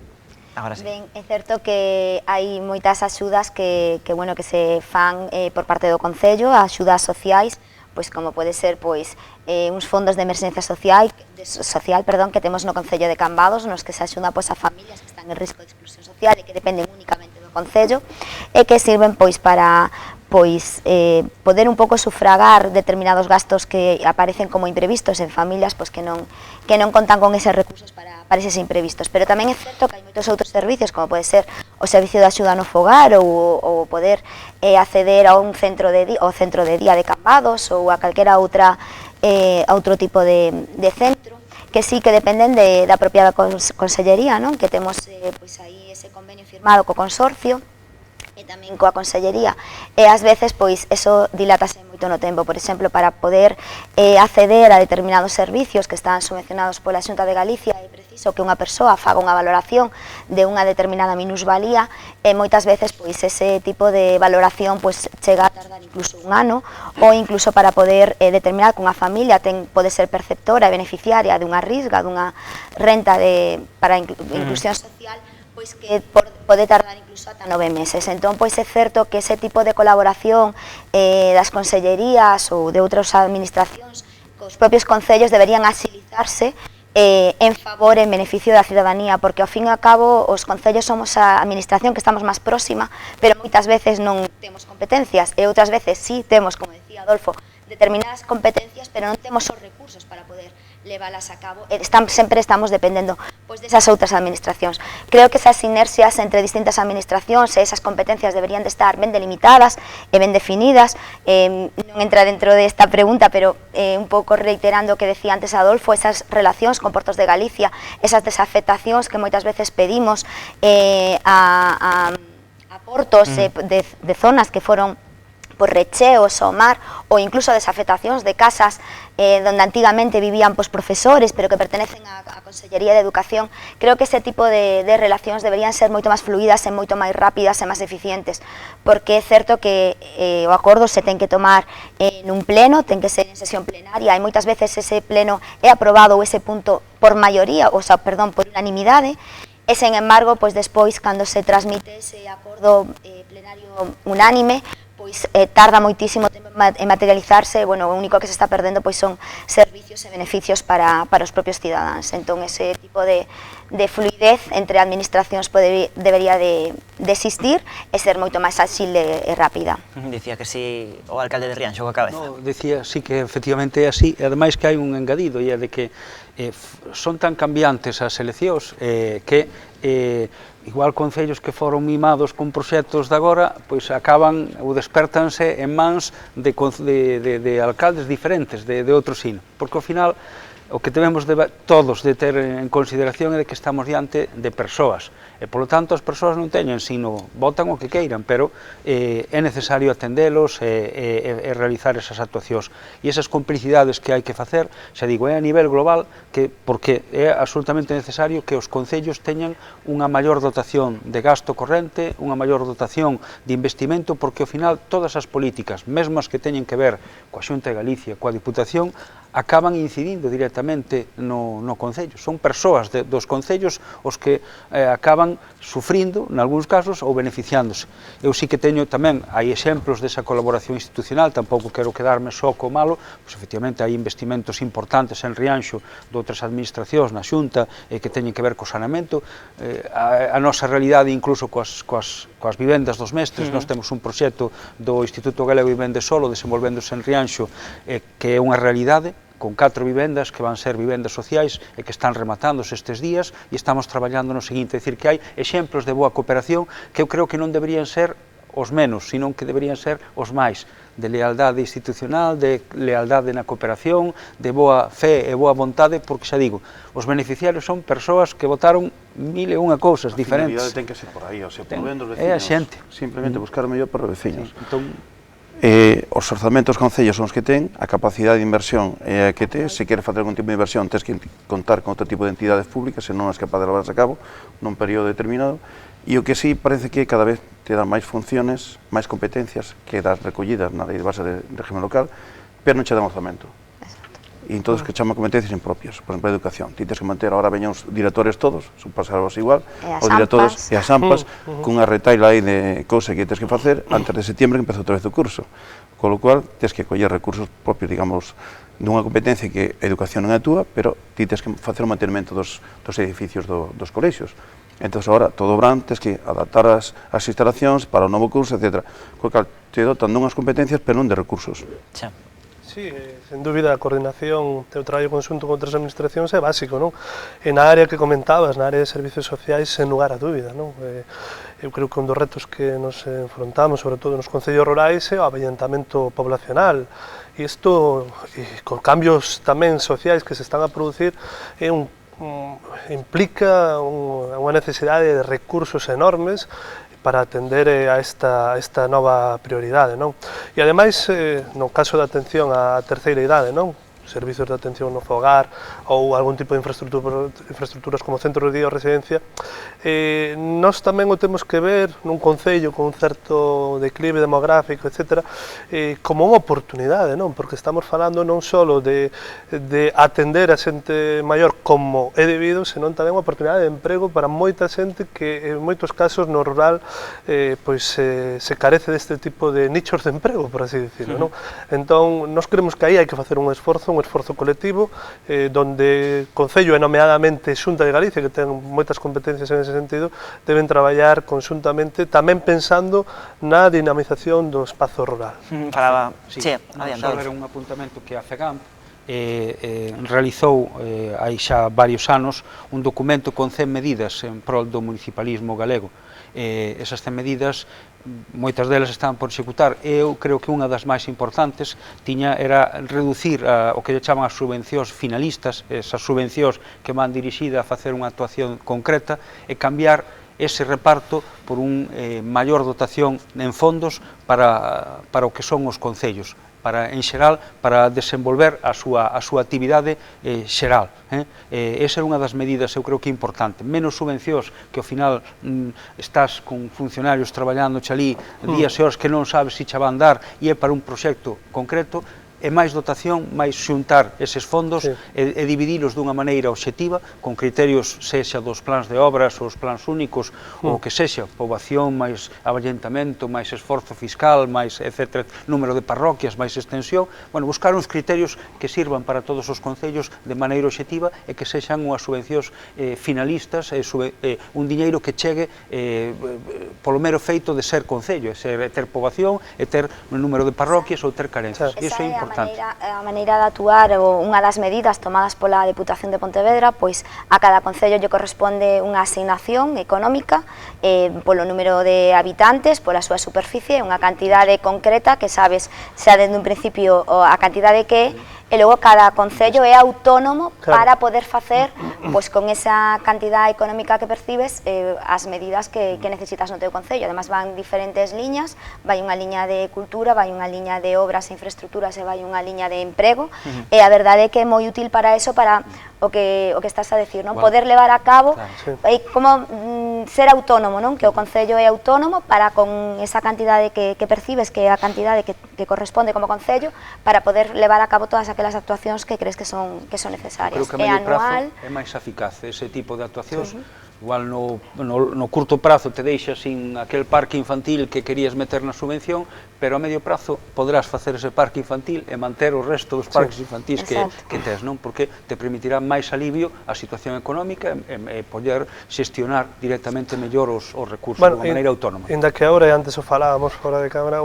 Agora sí. Ben, é certo que hai moitas axudas que se fan por parte do Concello, axudas sociais, pois como pode ser uns fondos de emerxencia social, que temos no Concello de Cambados, nos que se axuda a familias que están en risco de exclusión social e que dependen únicamente do Concello, e que sirven para poder un pouco sufragar determinados gastos que aparecen como imprevistos en familias que non contan con eses recursos para eses imprevistos. Pero tamén é certo que hai moitos outros servicios, como pode ser o servicio de axuda no fogar ou poder acceder a un centro de día de Cambados ou a calquera outro tipo de centro, que sí que dependen da propia Consellería, non? Que temos aí ese convenio firmado co consorcio e tamén coa Consellería, e ás veces eso dilátase moito no tempo. Por exemplo, para poder acceder a determinados servicios que están subvencionados pola Xunta de Galicia, é preciso que unha persoa faga unha valoración de unha determinada minusvalía, e moitas veces ese tipo de valoración chega a tardar incluso un ano, ou incluso para poder determinar que unha familia pode ser perceptora e beneficiaria dunha risga, dunha renta para inclusión social, que pode tardar incluso ata 9 meses. Entón, é certo que ese tipo de colaboración das consellerías ou de outras administracións cos propios concellos deberían axilizarse en favor, en beneficio da cidadanía, porque ao fin e ao cabo os concellos somos a administración que estamos máis próxima, pero moitas veces non temos competencias, e outras veces sí temos, como decía Adolfo, determinadas competencias, pero non temos os recursos para poder leválas a cabo, sempre estamos dependendo desas outras administracións. Creo que esas inercias entre distintas administracións e esas competencias deberían de estar ben delimitadas e ben definidas. Non entra dentro desta pregunta, pero un pouco reiterando o que decía antes Adolfo, esas relacións con Portos de Galicia, esas desafectacións que moitas veces pedimos a portos de zonas que foron por recheos ao mar, ou incluso desafectacións de casas donde antigamente vivían profesores, pero que pertenecen á Consellería de Educación. Creo que ese tipo de relacións deberían ser moito máis fluídas e moito máis rápidas e máis eficientes, porque é certo que o acordo se ten que tomar nun pleno, ten que ser en sesión plenaria, e moitas veces ese pleno é aprobado ou ese punto por maioría, por unanimidade, e sen embargo, despois, cando se transmite ese acordo plenario unánime, tarda moitísimo tempo en materializarse, o único que se está perdendo son servicios e beneficios para os propios cidadáns. Entón, ese tipo de fluidez entre administracións debería de existir e ser moito máis áxil e rápida. Dicía que si o alcalde de Rianxo coa cabeza. No, decía sí que efectivamente é así, e ademais que hai un engadido, e é de que son tan cambiantes as eleccións que igual concellos que foron mimados con proxectos de agora, acaban ou despertanse en mans de alcaldes diferentes, de outro sino, porque ao final o que debemos todos de ter en consideración é de que estamos diante de persoas, e polo tanto as persoas non teñen sino votan o que queiran, pero é necesario atendelos e realizar esas actuacións, e esas complicidades que hai que facer, xa digo, é a nivel global, porque é absolutamente necesario que os concellos teñan unha maior dotación de gasto corrente, unha maior dotación de investimento, porque ao final todas as políticas, mesmo as que teñen que ver coa Xunta de Galicia, coa Diputación, acaban incidindo directamente no Concello. Son persoas dos Concellos os que acaban están sufrindo, nalgúns casos, ou beneficiándose. Eu sí que teño tamén, hai exemplos desa colaboración institucional, tampouco quero quedarme só co malo, pois efectivamente hai investimentos importantes en Rianxo de outras administracións na Xunta que teñen que ver co saneamento, a nosa realidade incluso coas vivendas dos mestres, nós temos un proxecto do Instituto Galego de Vivenda Solo desenvolvéndose en Rianxo que é unha realidade, con 4 vivendas que van ser vivendas sociais e que están rematándose estes días e estamos traballando no seguinte, é dicir, que hai exemplos de boa cooperación que eu creo que non deberían ser os menos, sino que deberían ser os máis, de lealdade institucional, de lealdade na cooperación, de boa fe e boa vontade, porque xa digo, os beneficiarios son persoas que votaron 1001 cousas diferentes. A finalidade ten que ser por aí, o sea, por ben dos veciños. É a xente. Simplemente buscar o mellor para os veciños. Entón, os orzamentos concellos son os que ten, a capacidade de inversión é a que ten, se quere facer algún tipo de inversión tens que contar con outro tipo de entidades públicas, se non é capaz de levarse a cabo nun período determinado, e o que sí parece que cada vez te dan máis funciones, máis competencias que das recollidas na lei de base de régimen local, pero non che dan orzamento. E entón que chaman competencias impropias, por exemplo, a educación. Ti tens que manter, agora veñan os directores todos, son pasarvos igual, os directores e as AMPAs, cunha retaila aí de cousa que tens que facer antes de setembro que empeza outra vez o curso. Con lo cual, tens que coller recursos propios, digamos, dunha competencia que a educación non é a túa, pero ti tens que facer o mantenimento dos edificios dos colexios. Entón, agora, todo o verán, tens que adaptar as instalacións para o novo curso, etc. Con lo cual, te dotan dunhas competencias, pero non de recursos. Xa. Sí, sen dúbida, a coordinación do traballo conxunto con outras administracións é básico, non? E na área que comentabas, na área de servicios sociais, sen lugar a dúbida, non? Eu creo que un dos retos que nos enfrontamos, sobre todo nos concellos rurais, é o avellentamento poblacional. E isto, con cambios tamén sociais que se están a producir, implica unha necesidade de recursos enormes para atender a esta nova prioridade, non? E ademais, no caso da atención á terceira idade, non? Servizos de atención no fogar ou algún tipo de infraestructuras como centro de día ou residencia, nós tamén o temos que ver nun concello con un certo declive demográfico, etc., como unha oportunidade, non? Porque estamos falando non só de atender a xente maior como é debido, senón tamén unha oportunidade de emprego para moita xente que en moitos casos no rural se carece deste tipo de nichos de emprego, por así dicirlo, non? Entón, nós creemos que aí hai que facer un esforzo colectivo, donde Concello e nomeadamente Xunta de Galicia, que ten moitas competencias en ese sentido, deben traballar conxuntamente, tamén pensando na dinamización do espazo rural. Falaba, sí, adiante. Só era un apuntamento que a FEGAMP realizou hai xa varios anos un documento con 100 medidas en prol do municipalismo galego. Esas 100 medidas, moitas delas estaban por executar, e eu creo que unha das máis importantes era reducir o que lle chaman as subvencións finalistas, esas subvencións que van dirixidas a facer unha actuación concreta, e cambiar ese reparto por un maior dotación en fondos para o que son os concellos, en xeral, para desenvolver a súa actividade xeral. Esa é unha das medidas, eu creo que é importante. Menos subvencións, que ao final estás con funcionarios traballando ali días e horas que non sabes se che van dar e é para un proxecto concreto, e máis dotación, máis xuntar eses fondos e dividilos dunha maneira obxectiva, con criterios sexa dos plans de obras ou os plans únicos, ou que sexa, poboación, máis avallentamento, máis esforzo fiscal, máis, etc., número de parroquias, máis extensión, bueno, buscar uns criterios que sirvan para todos os concellos de maneira obxectiva e que sexan unhas subvencións finalistas, un diñeiro que chegue polo mero feito de ser concello, ter poboación, e ter un número de parroquias ou ter carencias. Iso é importante. A maneira de actuar, unha das medidas tomadas pola Deputación de Pontevedra, pois a cada concello lle corresponde unha asignación económica polo número de habitantes, pola súa superficie, unha cantidade concreta que sabes xa dende un principio a cantidade que é, e logo cada concello é autónomo para poder facer, pois con esa cantidad económica que percibes, as medidas que necesitas no teu concello. Además van diferentes liñas, vai unha liña de cultura, vai unha liña de obras e infraestructuras e vai unha liña de emprego, e a verdade é que é moi útil para eso, para o que estás a decir, non? Poder levar a cabo, como ser autónomo, non? Que o concello é autónomo para con esa cantidade que percibes, que é a cantidade que corresponde como concello, para poder levar a cabo todas aquelas actuacións que crees que son necesarias. Creo que a medio prazo é máis eficaz ese tipo de actuacións, igual no curto prazo te deixa sin aquel parque infantil que querías meter na subvención, pero a medio prazo poderás facer ese parque infantil e manter o resto dos parques infantis que tes, non? Porque te permitirá máis alivio a situación económica e poder xestionar directamente mellor os recursos de maneira autónoma. Ainda que agora, e antes o falábamos fora de cámara,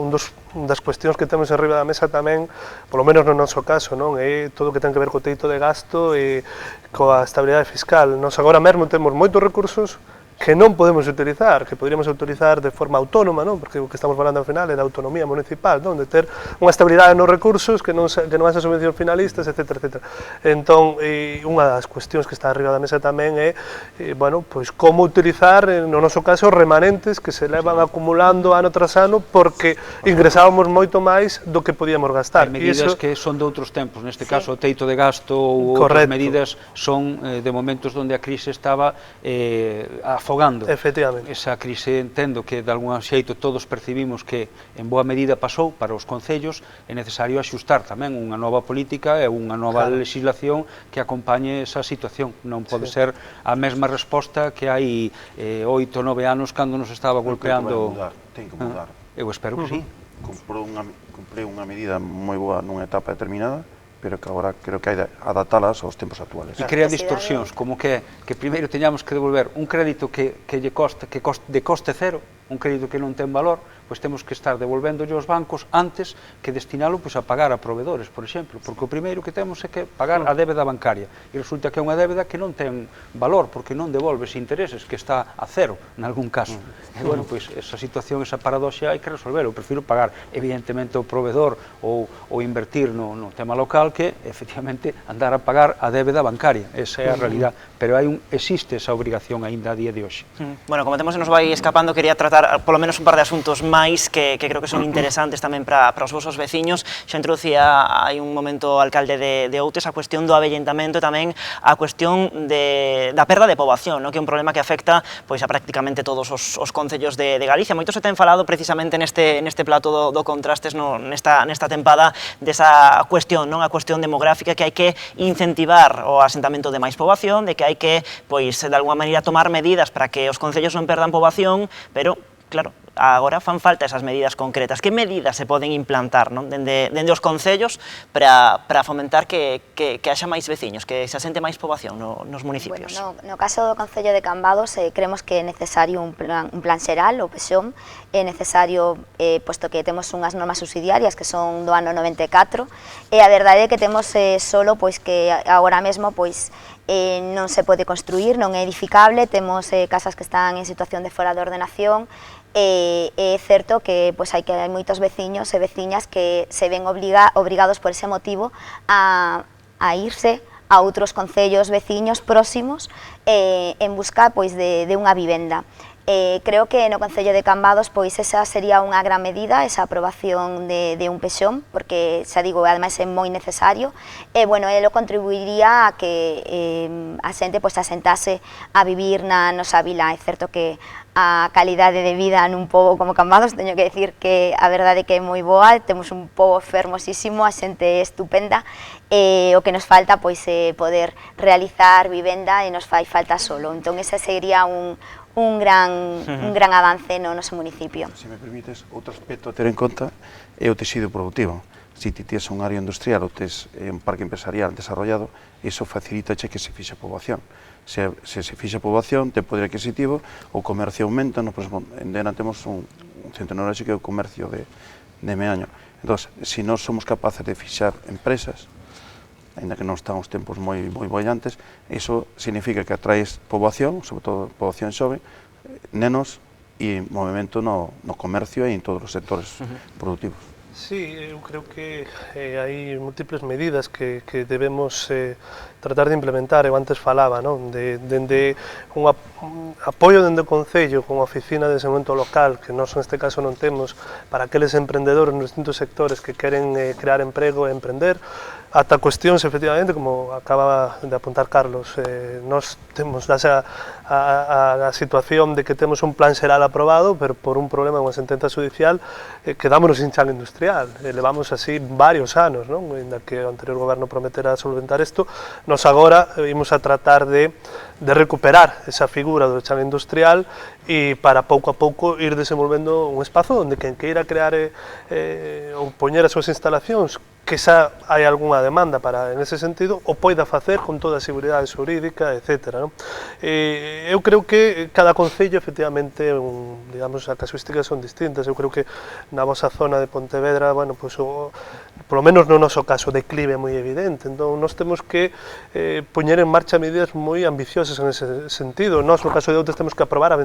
das cuestións que temos arriba da mesa tamén, polo menos no noso caso, non? É todo o que ten que ver co teito de gasto e coa estabilidade fiscal. Nos agora mesmo temos moitos recursos que non podemos utilizar, que poderíamos utilizar de forma autónoma, non? Porque o que estamos falando ao final é da autonomía municipal, non? De ter unha estabilidade nos recursos que non haxa subvencións finalistas, etc. etc. Entón, unha das cuestións que está arriba da mesa tamén é, bueno, pois como utilizar, no noso caso, remanentes que se levan acumulando ano tras ano porque ingresábamos moito máis do que podíamos gastar. Hai medidas que son de outros tempos, neste caso o teito de gasto ou outras medidas son de momentos onde a crise estaba afogando. Efectivamente. Esa crise, entendo que de algún xeito todos percibimos que en boa medida pasou para os concellos, é necesario axustar tamén unha nova política e unha nova legislación que acompañe esa situación. Non pode ser a mesma resposta que hai 8 ou 9 anos cando nos estaba golpeando. Ten que mudar. Eu espero que sí. Cumpriu unha medida moi boa nunha etapa determinada, pero que agora creo que hai de adaptalas aos tempos actuales. E crea distorsións, como que primeiro teñamos que devolver un crédito que de coste cero, un crédito que non ten valor, pois temos que estar devolvéndolle aos bancos antes que destinalo a pagar a proveedores, por exemplo, porque o primeiro que temos é que pagar a débeda bancaria, e resulta que é unha débeda que non ten valor, porque non devolves intereses, que está a cero, nalgún caso. E, bueno, pois, esa situación, esa paradoxa, hai que resolver. Eu prefiro pagar, evidentemente, o proveedor ou invertir no tema local que, efectivamente, andar a pagar a débeda bancaria. Esa é a realidad, pero existe esa obrigación aínda a día de hoxe. Bueno, como temos se nos vai escapando, quería tratar polo menos un par de asuntos máis que creo que son interesantes tamén para os vosos veciños. Xa introducía hai un momento o alcalde de Outes a cuestión do avellentamento e tamén a cuestión da perda de poboación, que é un problema que afecta pois a prácticamente todos os concellos de Galicia. Moito se ten falado precisamente neste plato do Contrastes, nesta tempada, desa cuestión, a cuestión demográfica, que hai que incentivar o asentamento de máis poboación, de que hai que, pois, de alguma maneira tomar medidas para que os concellos non perdan poboación, pero, claro, agora fan falta esas medidas concretas. Que medidas se poden implantar dende os concellos para fomentar que haxa máis veciños, que se asente máis poboación nos municipios? Bueno, no caso do Concello de Cambados, creemos que é necesario un plan xeral, o PESOM, é necesario, posto que temos unhas normas subsidiarias que son do ano 94, e a verdade é que temos solo, pois, que agora mesmo, pois, non se pode construir, non é edificable, temos casas que están en situación de fora de ordenación, é certo que hai moitos veciños e veciñas que se ven obrigados por ese motivo a irse a outros concellos veciños próximos en busca de unha vivenda. Creo que no Concello de Cambados esa sería unha gran medida, esa aprobación de un PESOM, porque, xa digo, ademais é moi necesario, e, bueno, elo contribuiría a que a xente asentase a vivir na nosa vila. É certo que a calidade de vida nun pobo como Cambados, teño que decir que a verdade que é moi boa, temos un pobo fermosísimo, a xente estupenda, e o que nos falta é poder realizar vivenda e nos fai falta solo. Entón, ese sería un gran avance no noso municipio. Se me permites, outro aspecto a ter en conta é o tecido productivo. Se ti tes un área industrial ou tes un parque empresarial desarrollado, iso facilita que se fixe a poboación. Se fixe a poboación, ten poder adquisitivo, o comercio aumenta. En Dena temos un centro neurálxico que é o comercio de Meaño. Entón, se nós somos capaces de fixar empresas, ainda que non están os tempos moi bollantes, iso significa que atraes poboación, sobre todo poboación xove, nenos e movimento no comercio e en todos os sectores productivos. Sí, eu creo que hai múltiples medidas que debemos tratar de implementar. Eu antes falaba, dende un apoio dende o Concello con a Oficina de Desenvolvemento Local, que nós neste caso non temos, para aqueles emprendedores nos distintos sectores que queren crear emprego e emprender, ata cuestións, efectivamente, como acaba de apuntar Carlos, nós temos a situación de que temos un plan xeral aprobado, pero por un problema con a sentenza judicial quedámonos sin chan industrial. industrial. Levamos así varios anos, non? Ainda que o anterior goberno prometera solventar isto, nos agora imos a tratar de recuperar esa figura do chan industrial e para pouco a pouco ir desenvolvendo un espazo onde quen queira crear ou poñer as súas instalacións que xa hai algunha demanda para, en ese sentido, o poida facer con toda a seguridade xurídica, etc. Non? Eu creo que cada concello, efectivamente, digamos, as casuísticas son distintas. Eu creo que na vosa zona de Pontevedra, bueno, pues, polo menos no noso caso, o declive é moi evidente. Entón, nós temos que poñer en marcha medidas moi ambiciosas en ese sentido. Nós, no caso de Outes, temos que aproveitar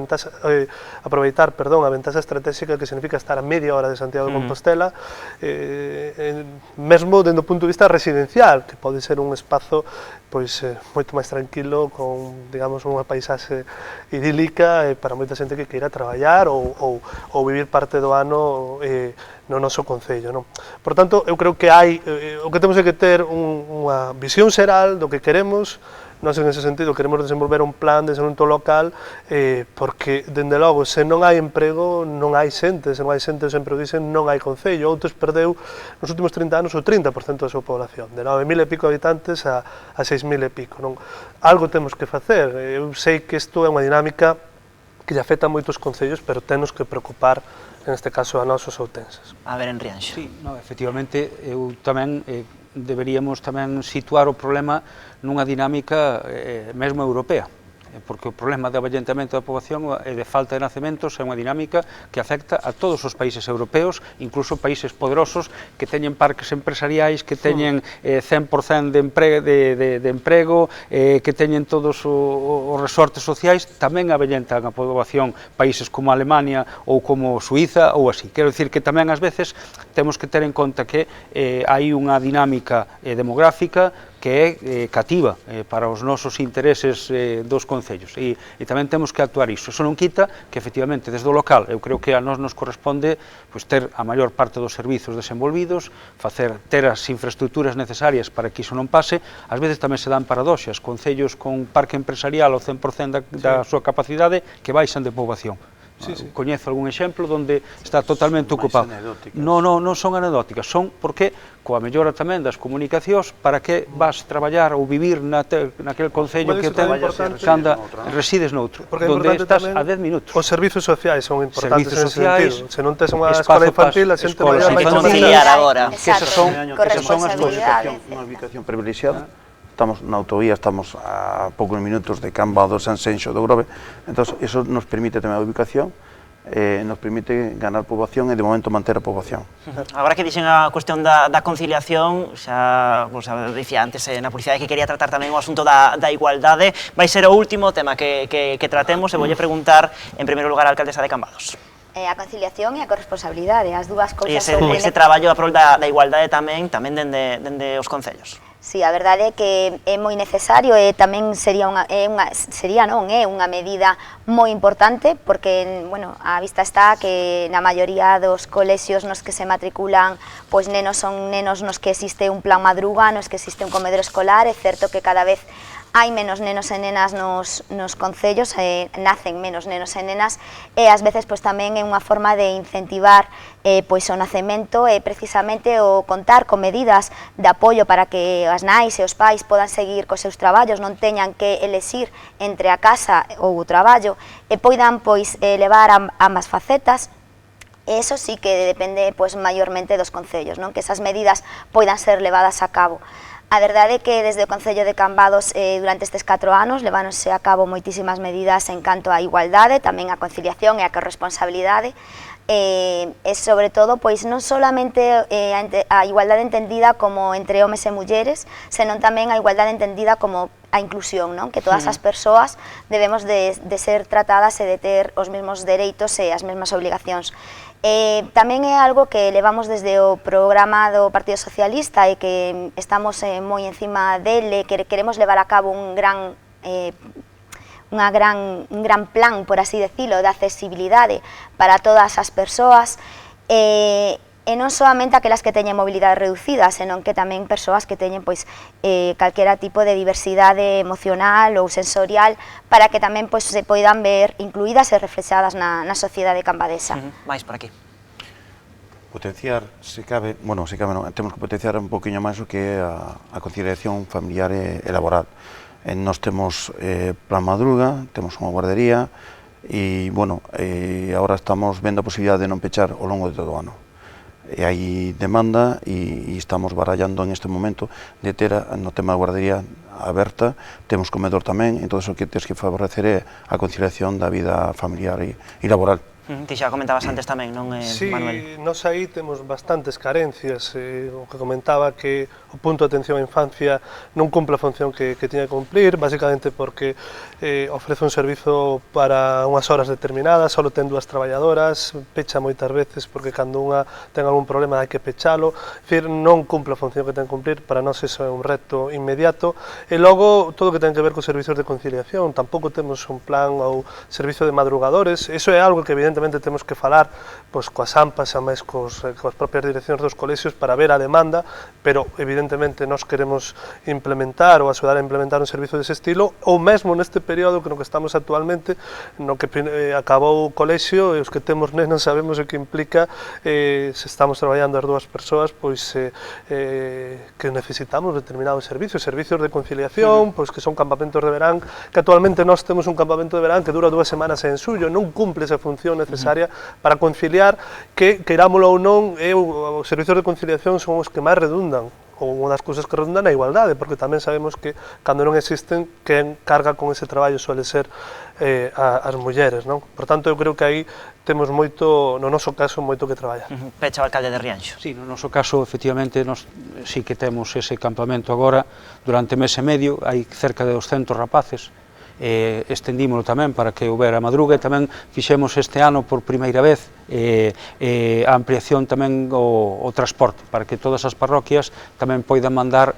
a ventaxa estratégica que significa estar a media hora de Santiago de Compostela, mesmo dende o punto de vista residencial, que pode ser un espazo pois moito máis tranquilo, con, digamos, unha paisaxe idílica para moita xente que queira traballar ou vivir parte do ano no noso concello, non? Por tanto, eu creo que hai, o que temos é que ter unha visión xeral do que queremos. Nós, en ese sentido, queremos desenvolver un plan de desenvolvemento local porque, dende logo, se non hai emprego, non hai xente, se non hai xente, sempre o dicen, non hai concello. Outes perdeu, nos últimos 30 anos, o 30% da súa población, de 9.000 e pico habitantes a 6.000 e pico. Non? Algo temos que facer. Eu sei que isto é unha dinámica que lle afecta a moitos concellos, pero tenos que preocupar, neste caso, a nosos outenses. A ver, en Rianxo. Sí, no, efectivamente, eu tamén deberíamos tamén situar o problema nunha dinámica mesmo europea, porque o problema de aballentamento da poboación e de falta de nacementos é unha dinámica que afecta a todos os países europeos, incluso países poderosos que teñen parques empresariais, que teñen 100% de emprego, que teñen todos os resortes sociais, tamén aballentan a poboación países como Alemania ou como Suiza ou así. Quero dicir que tamén ás veces temos que ter en conta que hai unha dinámica demográfica que é cativa para os nosos intereses dos concellos e tamén temos que actuar iso. Eso non quita que, efectivamente, desde o local, eu creo que a nós nos corresponde ter a maior parte dos servizos desenvolvidos, ter as infraestructuras necesarias para que iso non pase. Ás veces tamén se dan paradoxas, concellos con parque empresarial ao 100% da súa capacidade que baixan de poboación. Coñezo algún exemplo onde está totalmente ocupado. Non son anecdóticas, son porque coa mellora tamén das comunicacións para que vas traballar ou vivir naquele concello que ten cando resides noutro, onde estás a 10 minutos. Os servizos sociais son importantes nese sentido. Se non tes unha escola infantil, a xente vai conciliar agora. Esas son as cousas. Unha ubicación privilexiada. Estamos na autovía, estamos a poucos minutos de Camba do Sanxenxo do Grove, entón, eso nos permite tamén a ubicación, nos permite ganar poboación e, de momento, manter a poboación. Agora que dixen a cuestión da conciliación, xa dicía antes na publicidade que quería tratar tamén o asunto da igualdade, vai ser o último tema que tratemos, e voulle preguntar, en primeiro lugar, a alcaldesa de Cambados. A conciliación e a corresponsabilidade, as dúas cousas. E ese traballo a prol da igualdade tamén dende os concellos. Sí, a verdade é que é moi necesario e tamén é unha medida moi importante porque, bueno, a vista está que na maioría dos colexios nos que se matriculan, pois nenos son nenos nos que existe un plan madruga, nos que existe un comedero escolar. É certo que cada vez hai menos nenos e nenas nos concellos, nacen menos nenos e nenas, e ás veces pois tamén é unha forma de incentivar pois o nacemento e precisamente o contar con medidas de apoio para que as nais e os pais podan seguir cos seus traballos, non teñan que elexir entre a casa ou o traballo e poidan pois levar ambas facetas. Eso sí que depende pois maiormente dos concellos, non? Que esas medidas poidan ser levadas a cabo. A verdade é que desde o Concello de Cambados durante estes 4 anos leváronse a cabo moitísimas medidas en canto á igualdade, tamén á conciliación e á corresponsabilidade, e sobre todo pois non solamente a igualdade entendida como entre homes e mulleres, senón tamén a igualdade entendida como a inclusión, non? Que todas as persoas debemos de ser tratadas e de ter os mesmos dereitos e as mesmas obligacións. Tamén é algo que levamos desde o programa do Partido Socialista e que estamos moi encima dele, que queremos levar a cabo un gran plan, por así decirlo, de accesibilidade para todas as persoas, e non solamente aquelas que teñen mobilidade reducida, senón que tamén persoas que teñen pois calquera tipo de diversidade emocional ou sensorial, para que tamén pois se poidan ver incluídas e reflexadas na sociedade cambadesa. Mais por aquí. Potenciar, se cabe, bueno, se cabe non, temos que potenciar un poquinho máis o que é a conciliación familiar e laboral. Nós temos plan madruga, temos unha guardería e, bueno, agora estamos vendo a posibilidade de non pechar ao longo de todo o ano. E hai demanda e estamos barallando en este momento de ter no tema da guardería aberta, temos comedor tamén, entón o que tens que favorecer é a conciliación da vida familiar e laboral. Ti xa comentabas antes tamén, non, Manuel? Sí, nós aí temos bastantes carencias, o que comentaba que o punto de atención á infancia non cumple a función que tiña que cumplir, basicamente porque ofrece un servizo para unhas horas determinadas, só ten 2 traballadoras, pecha moitas veces porque cando unha ten algún problema hai que pechalo, dicir, non cumple a función que ten que cumplir, para nós iso é un reto inmediato, e logo todo o que ten que ver con servizos de conciliación, tampouco temos un plan ou servizo de madrugadores, iso é algo que evidentemente temos que falar pois, coas AMPAs e máis coas propias direccións dos colexios para ver a demanda, pero evidentemente nós queremos implementar ou axudar a implementar un servizo dese estilo, ou mesmo neste período que no que estamos actualmente, no que acabou o colexio e os que temos nenos sabemos o que implica se estamos traballando as 2 persoas, pois que necesitamos determinados servizos de conciliación, pois que son campamentos de verán, que actualmente nós temos un campamento de verán que dura 2 semanas en xullo, non cumple esa función necesaria para conciliar, que querámolo ou non, os servizos de conciliación son os que máis redundan, ou unha das cousas que redundan na igualdade, porque tamén sabemos que cando non existen, quen carga con ese traballo suele ser as mulleres, non? Por tanto, eu creo que aí temos moito, no noso caso, moito que traballar. Pecha o alcalde de Rianxo. Sí, no noso caso, efectivamente, nós sí que temos ese campamento agora, durante mes e medio, hai cerca de 200 rapaces, estendímolo tamén para que houbera madruga e tamén fixemos este ano por primeira vez a ampliación tamén o transporte para que todas as parroquias tamén poidan mandar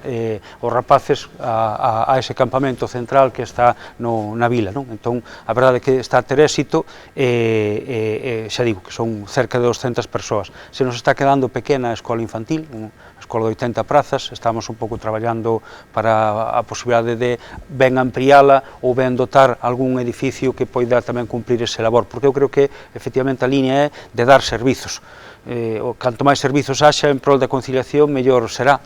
os rapaces a ese campamento central que está na vila, non? Entón, a verdade é que está a ter éxito xa digo que son cerca de 200 persoas. Se nos está quedando pequena a escola infantil, a escola de 80 prazas, estamos un pouco traballando para a posibilidade de ben ampliála ou ben dotar algún edificio que poida tamén cumprir ese labor, porque eu creo que efectivamente a línea é de dar servizos. Canto máis servizos haxa en prol da conciliación, mellor será,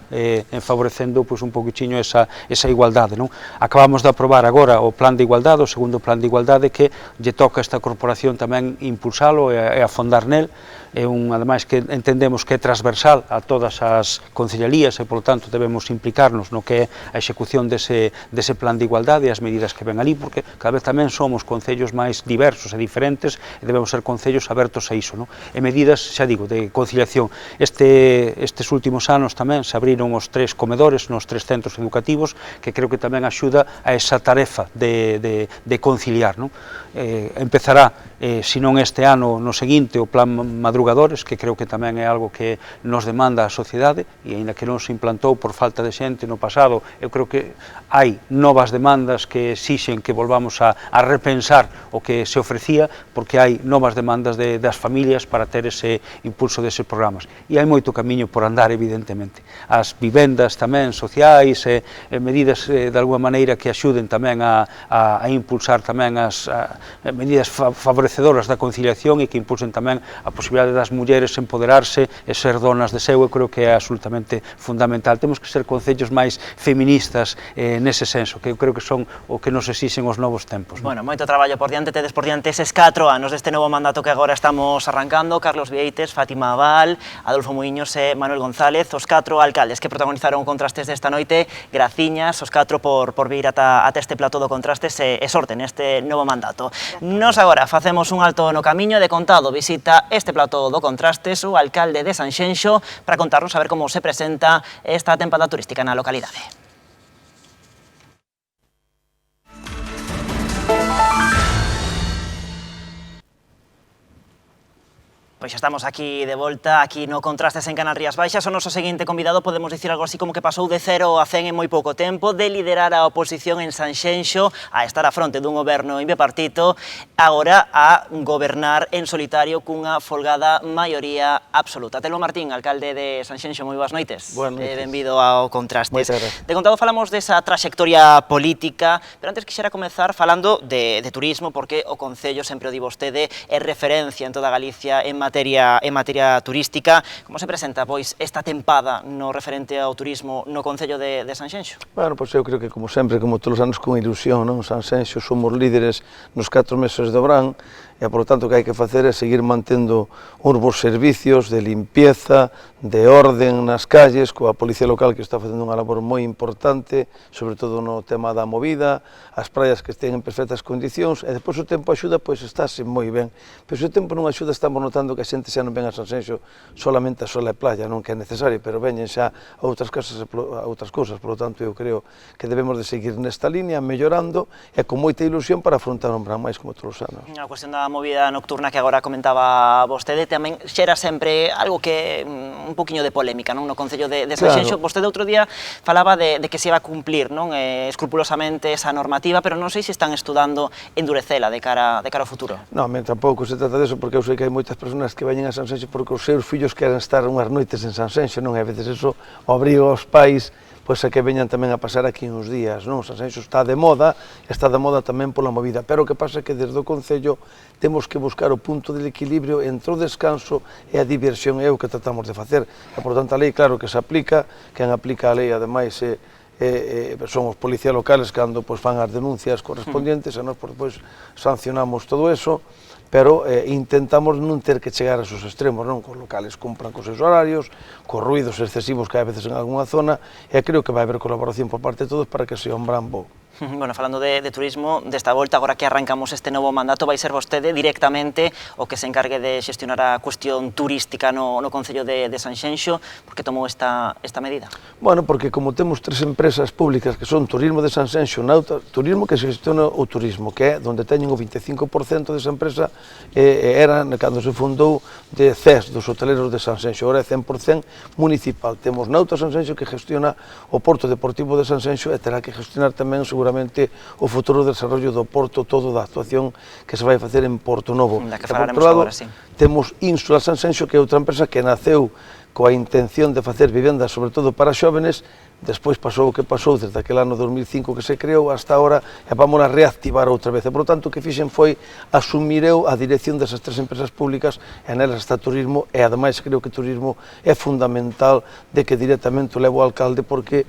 favorecendo pois, un poquinho esa igualdade. Non? Acabamos de aprobar agora o plan de igualdade, o segundo plan de igualdade, que lle toca a esta corporación tamén impulsalo e afondar nel, ademais que entendemos que é transversal a todas as conciliarías e, polo tanto, debemos implicarnos no que é a execución dese plan de igualdade e as medidas que ven ali, porque cada vez tamén somos concellos máis diversos e diferentes e debemos ser concellos abertos a iso. Non? E medidas, xa digo, de conciliación. Estes últimos anos tamén se abriron os 3 comedores nos 3 centros educativos, que creo que tamén axuda a esa tarefa de conciliar. Non? Empezará, se non este ano, no seguinte, o plan madrugadores, que creo que tamén é algo que nos demanda a sociedade, e aínda que non se implantou por falta de xente no pasado, eu creo que hai novas demandas que exixen que volvamos a repensar o que se ofrecía, porque hai novas demandas das familias para ter ese impulso deses programas. E hai moito camiño por andar, evidentemente. As vivendas tamén sociais e medidas de alguma maneira que axuden tamén a impulsar tamén as medidas favorecedoras da conciliación e que impulsen tamén a posibilidade das mulleres empoderarse e ser donas de seu, eu creo que é absolutamente fundamental. Temos que ser concellos máis feministas nese senso, que eu creo que son o que nos exixen os novos tempos. Bueno, moito traballo por diante, tedes por diante eses 4 anos deste novo mandato que agora estamos arrancando, Carlos Vieites, Fátima Abal, Adolfo Muiños e Manuel González, os 4 alcaldes que protagonizaron contrastes desta noite, graciñas os 4 por vir ata este plató do contrastes e sorte neste novo mandato. Nos agora facemos un alto no camiño, de contado visita este plató do contrastes o alcalde de Sanxenxo para contarnos a ver como se presenta esta tempada turística na localidade. Pois xa estamos aquí de volta, aquí no Contrastes en Canal Rías Baixas. O noso seguinte convidado podemos dicir algo así como que pasou de 0 a 100 en moi pouco tempo, de liderar a oposición en Sanxenxo a estar a fronte dun goberno bipartito, agora a gobernar en solitario cunha folgada maioría absoluta. Telmo Martín, alcalde de Sanxenxo, moi boas noites. Boas noites. Benvido ao Contrastes. Moitas gracias. De contado falamos desa traxectoria política, pero antes quixera comezar falando de turismo, porque o Concello, sempre o di vostede, é referencia en toda Galicia en materia turística. Como se presenta, pois, esta tempada no referente ao turismo no Concello de Sanxenxo? Bueno, pois eu creo que, como sempre, como todos os anos, con ilusión, non? Sanxenxo somos líderes nos 4 meses de verán, e, por lo tanto, o que hai que facer é seguir mantendo uns bons servicios de limpieza, de orden nas calles, coa Policía Local que está facendo unha labor moi importante, sobre todo no tema da movida, as praias que estén en perfectas condicións, e depois o tempo axuda, pois estáse moi ben. Pero se o tempo non axuda, estamos notando que a xente xa non ven a Sanxenxo solamente a sol e playa, non que é necesario, pero veñen xa a outras cousas, por lo tanto, eu creo que debemos de seguir nesta línea, mellorando, e con moita ilusión para afrontar un verán máis como todos os anos. A cuestión da movida nocturna que agora comentaba vostede tamén xera sempre algo que un poquinho de polémica, non, no Concello de Sanxenxo. Claro. Vostede outro día falaba de que se iba a cumplir, non, escrupulosamente esa normativa, pero non sei se están estudando endurecela de cara ao futuro. Non, tampouco se trata disso, porque eu sei que hai moitas persoas que veñen a Sanxenxo porque os seus fillos queren estar unhas noites en Sanxenxo, non? E a veces eso obriga aos pais pois a que veñan tamén a pasar aquí uns días, non? Sanxenxo está de moda tamén pola movida, pero o que pasa é que desde o Concello temos que buscar o punto de equilibrio entre o descanso e a diversión, é o que tratamos de facer. E, por tanto, a lei, claro que se aplica, quen aplica a lei, ademais, son os policías locales cando fan as denuncias correspondientes, e nós, pois, sancionamos todo eso, pero intentamos non ter que chegar a esos extremos, non? Os locales cumpran cos seus horarios, cos ruidos excesivos que hai a veces en algunha zona, e creo que vai haber colaboración por parte de todos para que sea un verán bo. Bueno, falando de turismo, desta volta, agora que arrancamos este novo mandato, vai ser vostede directamente o que se encargue de xestionar a cuestión turística no Concello de Sanxenxo. Por que tomou esta medida? Bueno, porque como temos 3 empresas públicas que son Turismo de Sanxenxo, Turismo que se gestiona o turismo, que é onde teñen o 25% desa empresa, era, cando se fundou, de CES, dos hoteleros de Sanxenxo, agora é 100% municipal. Temos Nauta Sanxenxo que gestiona o Porto Deportivo de Sanxenxo e terá que gestionar tamén, seguramente, o futuro desarrollo do Porto, todo da actuación que se vai facer en Porto Novo. Da que falaremos agora, sí. Temos Ínsula Sanxenxo, que é outra empresa que naceu coa intención de facer vivendas, sobre todo para xóvenes. Despois pasou o que pasou desde aquel ano 2005 que se creou hasta ahora, e vamos a reactivar outra vez. E, por tanto, o que fixen foi asumir eu a dirección desas 3 empresas públicas, e nelas está turismo, e ademais creo que turismo é fundamental de que directamente o levo ao alcalde, porque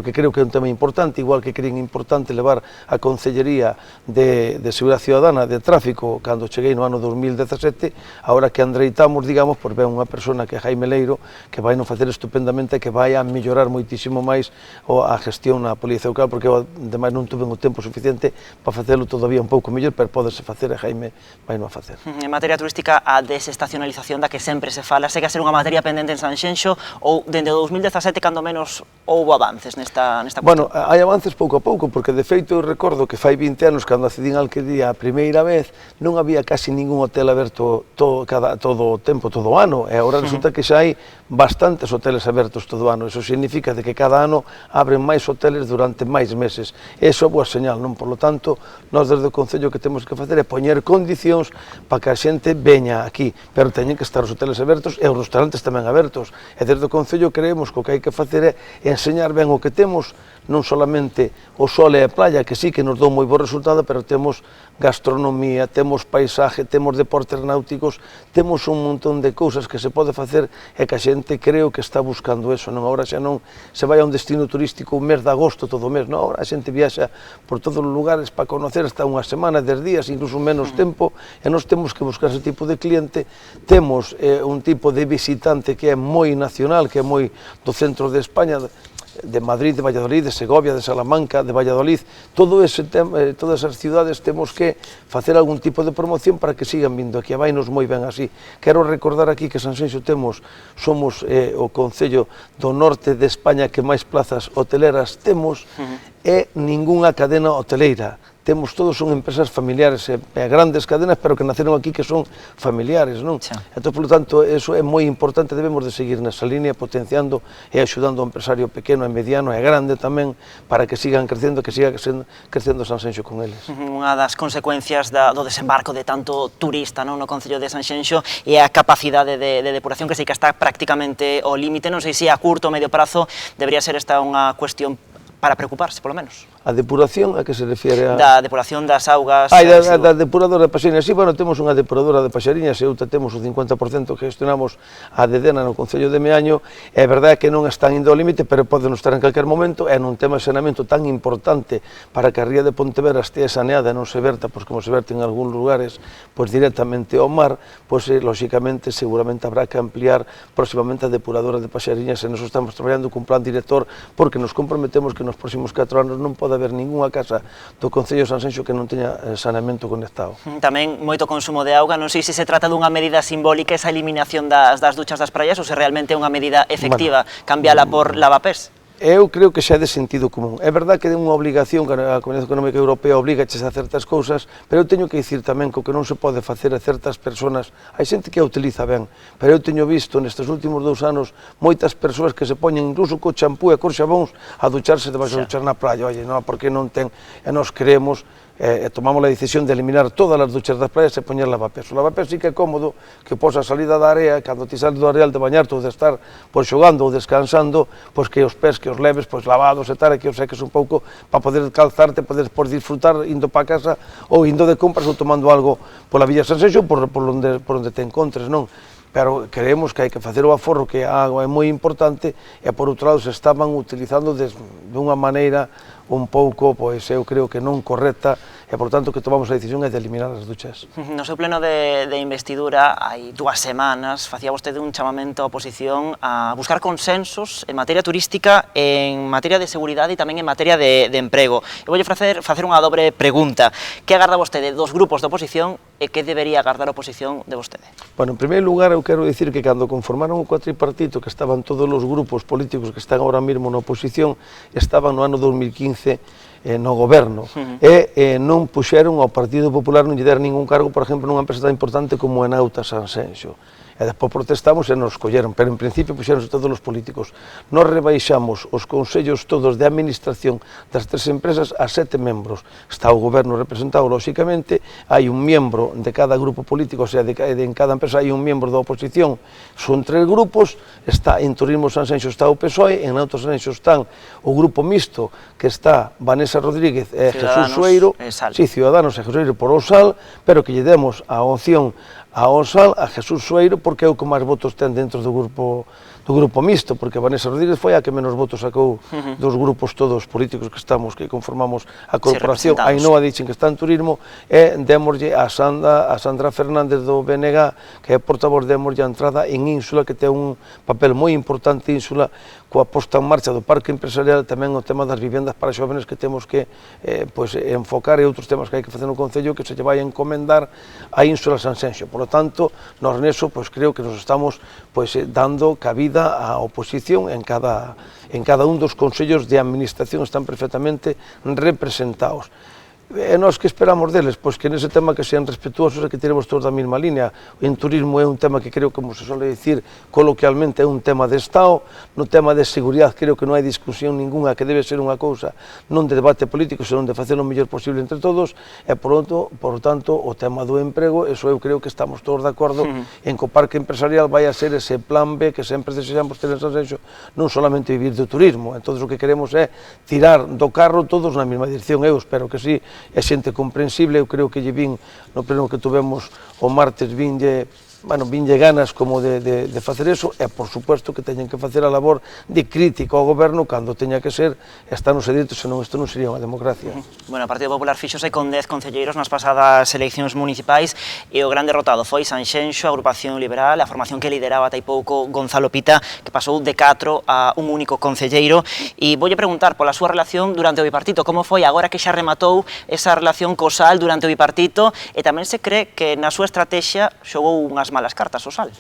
creo que é un tema importante, igual que creen importante levar a Concellería de Seguridade Ciudadana, de Tráfico, cando cheguei no ano 2017, agora que andreitamos, digamos, por ver unha persona que é Jaime Leiro, que vai non facer estupendamente, que vai a mellorar moitísimo máis a gestión na Policía Local, porque eu, ademais, non tuve o tempo suficiente para facelo todavía un pouco mellor, pero pódese facer e Jaime vai non a facer. En materia turística, a desestacionalización da que sempre se fala, segue a ser unha materia pendente en Sanxenxo, ou dende o 2017, cando menos, houbo avances nesta cuestión? Bueno, hai avances pouco a pouco, porque de feito eu recordo que fai 20 anos, cando accedín a alcaldía a primeira vez, non había casi ningún hotel aberto todo o tempo, todo o ano, e agora resulta que xa hai bastantes hoteles abertos todo o ano. Eso significa de que cada ano abren máis hoteles durante máis meses. Eso é boa señal, non? Por lo tanto, nós desde o Concello que temos que facer é poñer condicións para que a xente veña aquí, pero teñen que estar os hoteles abertos e os restaurantes tamén abertos. E desde o Concello creemos que o que hai que facer é enseñar ben o que temos, non solamente o sol e a playa, que sí que nos dou moi bo resultado, pero temos gastronomía, temos paisaje, temos deportes náuticos, temos un montón de cousas que se pode facer e que a xente creo que está buscando eso, non? Agora xa non se vai a un destino turístico un mes de agosto todo o mes, non? Agora a xente viaxa por todos os lugares para conocer hasta unha semana, 10 días, incluso menos tempo, e nós temos que buscar ese tipo de cliente. Temos un tipo de visitante que é moi nacional, que é moi do centro de España, de Madrid, de Valladolid, de Segovia, de Salamanca, de Valladolid, todas as cidades temos que facer algún tipo de promoción para que sigan vindo aquí, vainos moi ben así. Quero recordar aquí que Sanxenxo somos o Concello do norte de España que máis plazas hoteleras temos, e ningunha cadena hoteleira. Temos todos son empresas familiares, grandes cadenas, pero que naceron aquí que son familiares, non? Entón, por lo tanto, eso é moi importante, debemos de seguir nesa línea, potenciando e axudando ao empresario pequeno e mediano e grande tamén, para que sigan crecendo, que siga crecendo Sanxenxo con eles. Unha das consecuencias do desembarco de tanto turista no Concello de Sanxenxo é a capacidade de depuración, que sei que está prácticamente ao límite. Non sei se a curto ou medio prazo debería ser esta unha cuestión para preocuparse, polo menos. A depuración, a que se refiere a... Da depuración das augas... Da depuradora de Paxariñas, sí, bueno, temos unha depuradora de Paxariñas, e outra temos o 50% que gestionamos a Dedena no Concello de Meaño, é verdade que non están indo ao límite, pero poden estar en calquer momento, e nun tema de saneamento tan importante para que a ría de Pontevedra estea saneada e non se verta, pois como se verte en algúns lugares, pois directamente ao mar, pois lóxicamente, seguramente habrá que ampliar próximamente a depuradora de Paxariñas, e nos estamos traballando cun plan director, porque nos comprometemos que nos próximos 4 anos non pode haber ningunha casa do Concello de Sanxenxo que non teña saneamento conectado. Tamén moito consumo de auga, non sei se se trata dunha medida simbólica esa eliminación das duchas das praias ou se realmente é unha medida efectiva, cambiala por lavapés. Eu creo que xa é de sentido común. É verdad que é unha obligación que a Comunidade Económica Europea obligaches a certas cousas, pero eu teño que dicir tamén que o que non se pode facer a certas persoas, hai xente que a utiliza ben, pero eu teño visto nestes últimos 2 anos moitas persoas que se poñen incluso co champú e co xabóns a ducharse debaixo de duchar na praia. Oye, non, porque non ten, e nós creemos, tomamos a decisión de eliminar todas as duchas das praias e poñer lavapés. O lavapés sí que é cómodo, que pois a salida da area, cando ti sales do areal de bañarte ou de estar pois xogando ou descansando, pois que os pés que os leves pois lavados e tal, e que os seques un pouco para poder calzarte, poder disfrutar indo para casa ou indo de compras ou tomando algo pola Villa Sanxenxo por onde te encontres, non? Pero creemos que hai que facer o aforro, que a agua é moi importante, e por outro lado se estaban utilizando de unha maneira un pouco, pois eu creo que non correcta, e por tanto que tomamos a decisión é de eliminar as duchas. No seu pleno de investidura, hai 2 semanas, facía vostede un chamamento á oposición a buscar consensos en materia turística, en materia de seguridade e tamén en materia de emprego. Eu voulle facer unha dobre pregunta. Que agarda vostede dos grupos de oposición e que debería agardar a oposición de vostede? Bueno, en primeiro lugar, eu quero dicir que cando conformaron o cuatripartito, que estaban todos os grupos políticos que están agora mesmo na oposición, estaban no ano 2015 no goberno, e non puxeron ao Partido Popular, non lle deron ningún cargo, por exemplo, nunha empresa tan importante como Enauta Sanxenxo. E despois protestamos e nos colleron, pero en principio puxeronse todos os políticos. Nos rebaixamos os consellos todos de administración das 3 empresas a 7 membros. Está o goberno representado, lóxicamente, hai un membro de cada grupo político, o sea, en cada empresa hai un membro da oposición, son 3 grupos, está en Turismo Sanxenxo está o PSOE, en Enauta Sanxenxo están o grupo mixto, que está Vanessa Rodríguez e Jesús Sueiro, Ciudadanos e Jesús Sueiro por o SAL, pero que lle demos a opción ao SAL, a Jesús Sueiro, porque é o que máis votos ten dentro do grupo mixto, porque Vanessa Rodríguez foi a que menos votos sacou dos grupos todos políticos que estamos, que conformamos a corporación. A Ainhoa Dixen, que está en turismo, e demoslle a Sandra Fernández do BNG, que é portavoz, demoslle a entrada en Ínsula, que ten un papel moi importante Ínsula, coa posta en marcha do parque empresarial, tamén o tema das vivendas para xóvenes que temos que enfocar, e outros temas que hai que facer no Concello que se lle vai a encomendar a Ínsula Sanxenxo. Por lo tanto, nós neso creo que nos estamos dando cabida a oposición en cada un dos consellos de administración, están perfectamente representados. E nós que esperamos deles? Pois que nese tema que sean respetuosos e que tiremos todos da mesma línea. En turismo é un tema que creo, como se suele dicir coloquialmente, é un tema de Estado. No tema de seguridade creo que non hai discusión ninguna, que debe ser unha cousa non de debate político, senón de facer o mellor posible entre todos. E por tanto, o tema do emprego, eso eu creo que estamos todos de acordo en que o parque empresarial vai a ser ese plan B que sempre desexamos ter en Sanxenxo, non solamente vivir do turismo. Entón, o que queremos é tirar do carro todos na mesma dirección. Eu espero que sí, é xente comprensible. Eu creo que lle vin no pleno que tuvemos o martes, vinlle ganas como de facer eso, e por supuesto que teñen que facer a labor de crítica ao goberno cando teña que ser, está no sedito, senón isto non sería unha democracia. Bueno, o Partido Popular fixose con 10 concelleiros nas pasadas eleccións municipais, e o gran derrotado foi Sanxenxo, a agrupación liberal, a formación que lideraba tai pouco Gonzalo Pita, que pasou de 4 a un único concelleiro. E voulle preguntar pola súa relación durante o bipartito, como foi agora que xa rematou esa relación co SAL durante o bipartito, e tamén se cree que na súa estrategia xogou unhas malas cartas o SAL.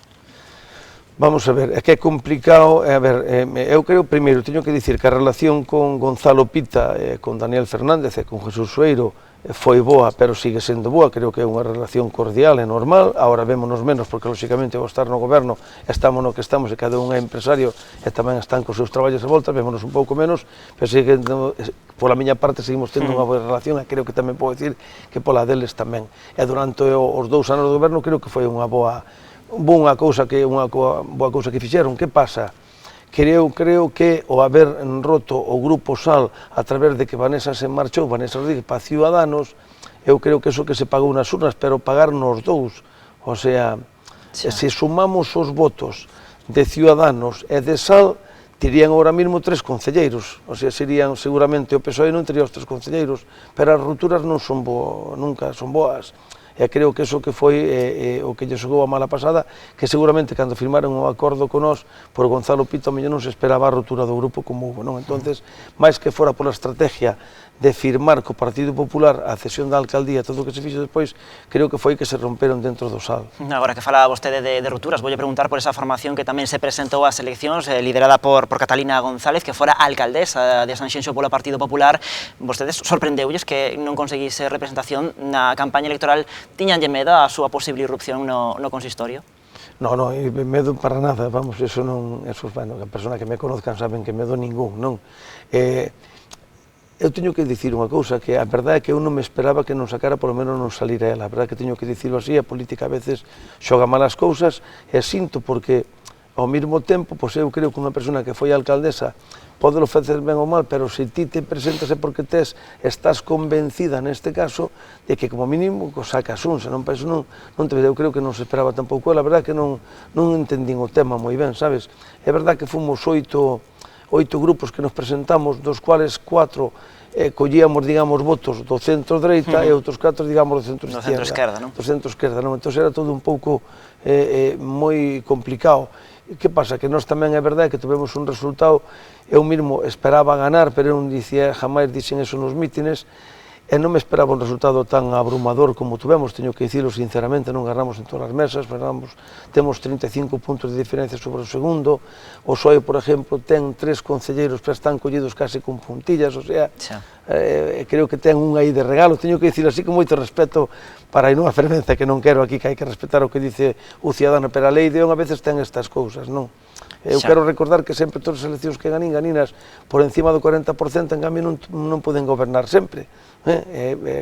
Vamos a ver, é que é complicado. Eu creo, primeiro, teño que dicir que a relación con Gonzalo Pita, con Daniel Fernández e con Jesús Sueiro foi boa, pero sigue sendo boa. Creo que é unha relación cordial e normal. Ahora vémonos menos, porque lóxicamente ao estar no goberno estamos no que estamos, e cada un é empresario e tamén están cos seus traballos de volta, vémonos un pouco menos, pero sigue, pola miña parte, seguimos tendo unha boa relación, e creo que tamén podo dicir que pola deles tamén. E durante os 2 anos do goberno creo que foi unha boa cousa que fixeron. Que pasa? creo que o haber roto o Grupo SAL a través de que Vanessa se marchou, Vanessa Rodríguez, para Ciudadanos, eu creo que eso que se pagou nas urnas, pero pagar nos dous, o sea, se sumamos os votos de Ciudadanos e de SAL, terían ahora mismo 3 concelleiros, o sea, serían seguramente o PSOE non tería os 3 concelleiros, pero as rupturas non son nunca son boas. E creo que eso que foi o que lle xogou a mala pasada, que seguramente cando firmaron o acordo con nós, por Gonzalo Pito, a mellor non se esperaba a ruptura do grupo como hubo, non? Entonces, máis que fora pola estrategia de firmar co Partido Popular a cesión da alcaldía, todo o que se fixo despois, creo que foi que se romperon dentro do SAL. Agora que falaba vostede de rupturas, voulle preguntar por esa formación que tamén se presentou ás eleccións, liderada por Catalina González, que fora alcaldesa de Sanxenxo polo Partido Popular. Vostedes sorprendeulles que non conseguise representación na campaña electoral? Tiñanlle medo a súa posible irrupción no consistorio? Non, medo para nada, vamos, eso non, bueno, a persona que me conozcan saben que medo ningún, non? Eu teño que dicir unha cousa, que a verdade é que eu non me esperaba que non sacara, polo menos non salir a ela. A verdade é que teño que dicirlo así, a política a veces xoga malas cousas, e sinto porque, ao mesmo tempo, pois eu creo que unha persona que foi alcaldesa pode facer ben ou mal, pero se ti te presentas é porque estás convencida, neste caso, de que como mínimo sacas un, senón para iso non te eu creo que non se esperaba tampouco ela. A verdade é que non entendín o tema moi ben, sabes? É verdade que fomos 8 grupos que nos presentamos, dos cuales 4 collíamos, digamos, votos do centro-dereita e outros 4, digamos, do centro-esquerda. Do centro-esquerda, non? Entón era todo un pouco moi complicado. Que pasa? Que nós tamén é verdade que tivemos un resultado, eu mesmo esperaba ganar, pero eu non dicía, jamás dixen eso nos mítines, e non me esperaba un resultado tan abrumador como tuvemos, teño que dicirlo sinceramente, non ganamos en todas as mesas, temos 35 puntos de diferencia sobre o segundo, o PSOE, por exemplo, ten 3 concelleiros que están collidos case con puntillas, o sea, creo que ten un aí de regalo, teño que dicir así con moito respeto para a non a fervenza, que non quero aquí, que hai que respetar o que dice o cidadano, pero a lei de a veces ten estas cousas, non? Eu quero recordar que sempre todas as eleccións que ganinas por encima do 40%, en cambio non poden gobernar sempre.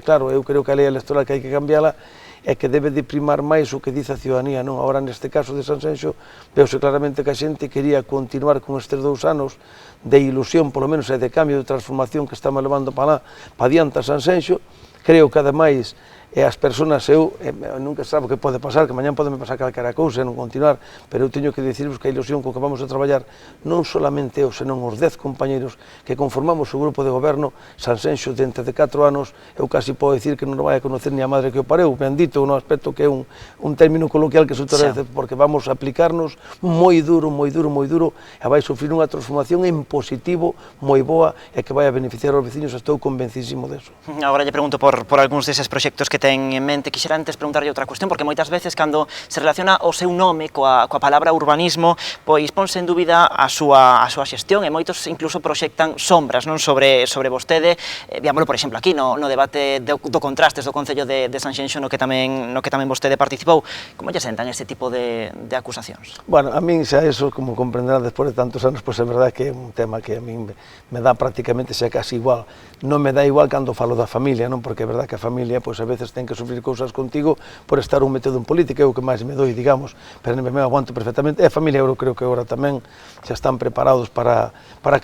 Claro, eu creo que a lei electoral que hai que cambiala é que debe de primar máis o que dice a ciudadanía, non? Agora, neste caso de Sanxenxo, veuse claramente que a xente quería continuar con estes 2 anos de ilusión, polo menos, e de cambio, de transformación que estamos levando para diante a Sanxenxo. Creo que, ademais, as persoas, eu nunca sabe o que pode pasar, que mañán pode me pasar calquera cousa e non continuar, pero eu teño que dicirvos que a ilusión con que vamos a traballar non solamente eu, senón os 10 compañeros que conformamos o grupo de goberno, Sanxenxo, dentro de 4 anos, eu casi podo dicir que non vai a conocer ni a madre que o pareu, ben dito, no aspecto que é un término coloquial que se utiliza, porque vamos a aplicarnos moi duro, e vai sufrir unha transformación en positivo moi boa e que vai a beneficiar aos veciños, estou convencidísimo deso. Agora lle pregunto por algúns deses proxectos que ten en mente. Quixera antes preguntarlle outra cuestión, porque moitas veces cando se relaciona o seu nome coa palabra urbanismo, pois ponse en dúbida a súa xestión, e moitos incluso proxectan sombras, non, sobre vostede. Viámoslo, por exemplo, aquí no debate do contrastes do Concello de Sanxenxo, no que tamén vostede participou. Como lle sentan este tipo de acusacións? Bueno, a min xa eso, como comprenderán, despois de tantos anos, pois é verdade que é un tema que a min me dá prácticamente xa casi igual. Non me dá igual cando falo da familia, non? Porque é verdade que a familia, pois a veces ten que sufrir cousas contigo por estar un metido en política, é o que máis me doi, digamos, pero me aguanto perfectamente. E a familia, eu creo que agora tamén xa están preparados para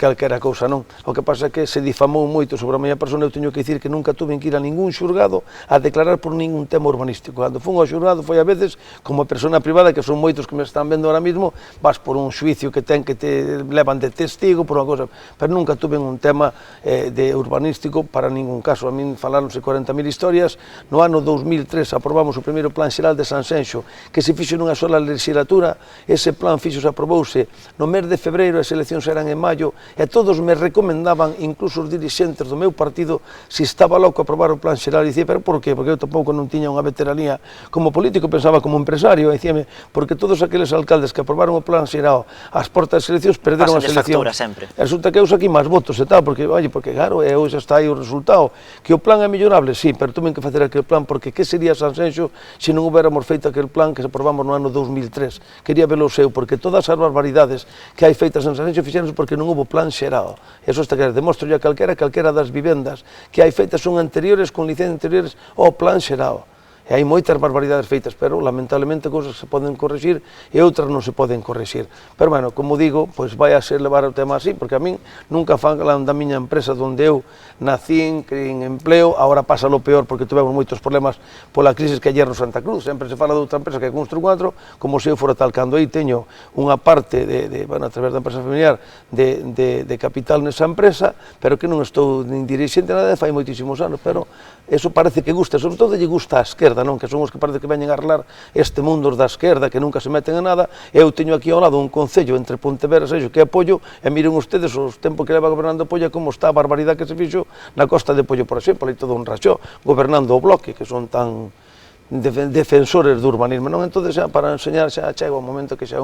calquera cousa, non? O que pasa é que se difamou moito sobre a miña persona, eu teño que dicir que nunca tuve que ir a ningún xulgado a declarar por ningún tema urbanístico. Cando fun ao xulgado foi a veces como persona privada, que son moitos que me están vendo ahora mismo, vas por un xuicio que ten que te levan de testigo por unha cousa, pero nunca tuve un tema de urbanístico para ningún caso. A min falaronse 40.000 historias. No ano 2003 aprobamos o primeiro plan xeral de Sanxenxo, que se fixo nunha sola legislatura. Ese plan aprobouse no mes de febreiro, as eleccións eran en maio, e todos me recomendaban, incluso os dirixentes do meu partido, se estaba loco a aprobar o plan xeral. E dicía, pero por qué? Porque eu tampouco non tiña unha veteranía como político, pensaba como empresario, e dicíame, porque todos aqueles alcaldes que aprobaron o plan xeral ás portas das eleccións perderon as eleccións. Resulta que eu saquei máis votos e tal, porque claro, hoxe está aí o resultado, que o plan é mellorable, sí, pero tuven que facer aquel plan, porque que sería Sanxenxo se non hubiéramos feito aquel plan que se aprobamos no ano 2003? Quería velo seu, porque todas as barbaridades que hai feitas en Sanxenxo fixéronse porque non houve plan xeral. Eso está claro, demostro a calquera das vivendas que hai feitas son anteriores, con licencias anteriores ao plan xeral. E hai moitas barbaridades feitas, pero lamentablemente cousas se poden corrixir e outras non se poden corrixir. Pero, bueno, como digo, pois vai a ser levar o tema así, porque a min nunca falan da miña empresa onde eu nacín, creín empleo, agora pasa lo peor porque tivemos moitos problemas pola crisis que é Hierro Santa Cruz, sempre se fala de outra empresa que é Constru 4, como se eu fora tal, cando aí teño unha parte, bueno, a través da empresa familiar, de capital nesa empresa, pero que non estou nin dirixente nada, fai moitísimos anos, pero eso parece que gusta, sobre todo lle gusta a esquerda, non? Que son os que parece que veñen a arreglar este mundo da esquerda, que nunca se meten en nada. Eu teño aquí ao lado un concello entre Pontevedra e Seixo que é Pollo, e miren ustedes os tempos que leva gobernando Pollo, como está a barbaridade que se fixo na costa de Pollo, por exemplo, aí todo un rachó, gobernando o Bloque, que son tan defensores do urbanismo, non? Entón, xa, para enseñar, xa chega o momento que xa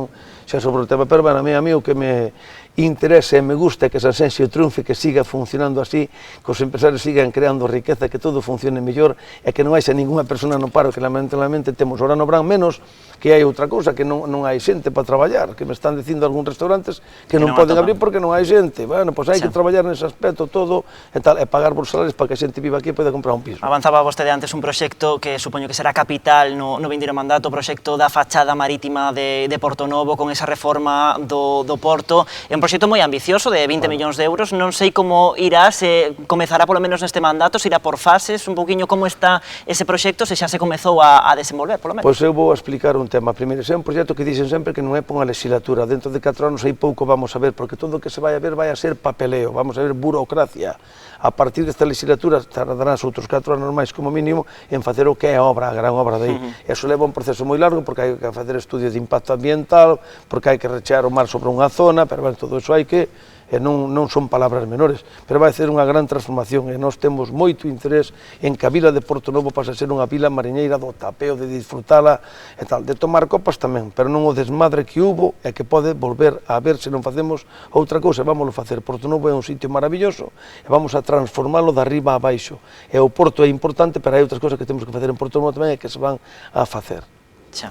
sobre o tema, pero, bueno, a mí o que me interesa e me gusta que esa Asensio triunfe, que siga funcionando así, que os empresarios sigan creando riqueza, que todo funcione mellor, e que non haixa ninguna persona no paro, que lamentablemente temos ahora no Bran menos, que hai outra cousa, que non hai xente para traballar, que me están dicindo algúns restaurantes que non poden abrir porque non hai xente. Bueno, pois hai que traballar nese aspecto todo, e tal, e pagar por salarios para que a xente viva aquí e poda comprar un piso. Avanzaba vostede antes un proxecto que supoño que será capital no vindeiro mandato, o proxecto da fachada marítima de Portonovo, con esa reforma do porto. É un proxecto moi ambicioso, de 20 millóns de euros. Non sei como irá, se comezará polo menos neste mandato, se irá por fases, un poquinho como está ese proxecto, se xa se comezou a desenvolver, polo menos. Pois eu vou explicar un tema. Primeiro, é un proxecto que dixen sempre que non é pon a legislatura. Dentro de 4 anos aí pouco vamos a ver, porque todo o que se vai a ver vai a ser papeleo, vamos a ver burocracia. A partir desta legislatura tardarán outros 4 anos máis como mínimo en facer o que é a obra, a gran obra de aí. Eso leva un proceso moi largo, porque hai que facer estudios de impacto ambiental, porque hai que rechear o mar sobre unha zona, pero bueno, todo eso hai que, e non son palabras menores, pero vai ser unha gran transformación, e nós temos moito interés en que a vila de Portonovo pase a ser unha vila mariñeira do tapeo, de disfrutala e tal, de tomar copas tamén, pero non o desmadre que hubo e que pode volver a ver se non facemos outra cousa. Vámoslo facer. Portonovo é un sitio maravilloso e vamos a transformalo de arriba a baixo, e o porto é importante, pero hai outras cousas que temos que facer en Portonovo tamén e que se van a facer. Xa.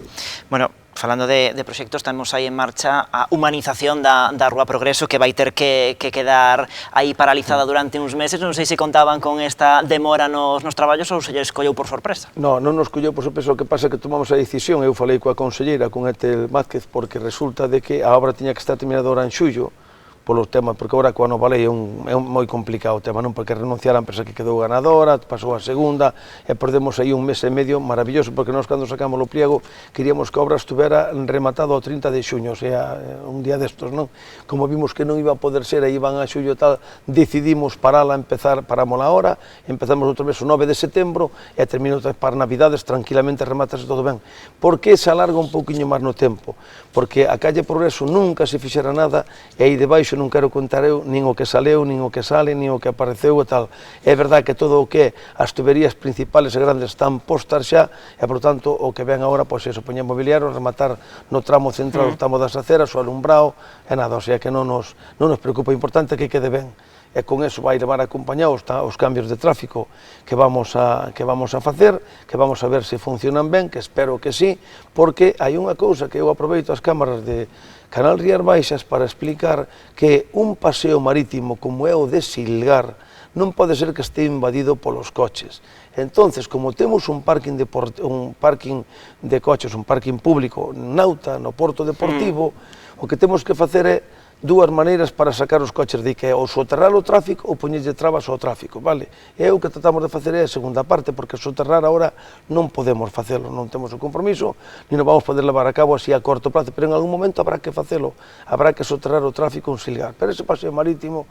Bueno, falando de proxectos, temos aí en marcha a humanización da Rúa Progreso, que vai ter que quedar aí paralizada durante uns meses. Non sei se contaban con esta demora nos traballos ou se lle escolleu por sorpresa. Non nos escolleu por sorpresa, o que pasa é que tomamos a decisión, eu falei coa conselleira, con Etel Vázquez, porque resulta de que a obra tiña que estar terminada ahora en xullo, polo tema, porque agora coa nova lei é moi complicado o tema, non? Porque renunciar a empresa que quedou ganadora, pasou a segunda, e perdemos aí un mes e medio maravilloso, porque nós cando sacamos o pliego queríamos que a obra estuvera rematada ao 30 de xuño, o sea, un día destos, non? Como vimos que non iba a poder ser, aí van a xullo tal, decidimos parámola ahora, empezamos outra vez o 9 de setembro, e termino para Navidades, tranquilamente rematase todo ben. Por que se alarga un pouquiño máis no tempo? Porque a calle Progreso nunca se fixera nada, e aí debaixo non quero contar eu nin o que saleu, nin o que sale, nin o que apareceu e tal. É verdade que todo o que as tuberías principales e grandes están postas xa, e, por tanto, o que ven agora, pois, é poñer mobiliario, rematar no tramo central, o tramo das aceras, o alumbrado, e nada, o sea, que non nos preocupa, importante que quede ben. E con eso vai levar acompañados os cambios de tráfico que vamos a facer, que vamos a ver se funcionan ben, que espero que sí, porque hai unha cousa que eu aproveito as cámaras de Canal Rías Baixas para explicar que un paseo marítimo como é o de Silgar non pode ser que este invadido polos coches. Entonces, como temos un parking de coches, un parking público Nauta, no Porto Deportivo, o que temos que facer é dúas maneiras para sacar os coches de que é ou soterrar o tráfico ou poñerlle trabas ao tráfico, vale? E o que tratamos de facer é a segunda parte, porque soterrar agora non podemos facelo, non temos o compromiso, ni non vamos poder levar a cabo así a corto prazo, pero en algún momento habrá que facelo, habrá que soterrar o tráfico en Silgar. Pero ese paseo marítimo,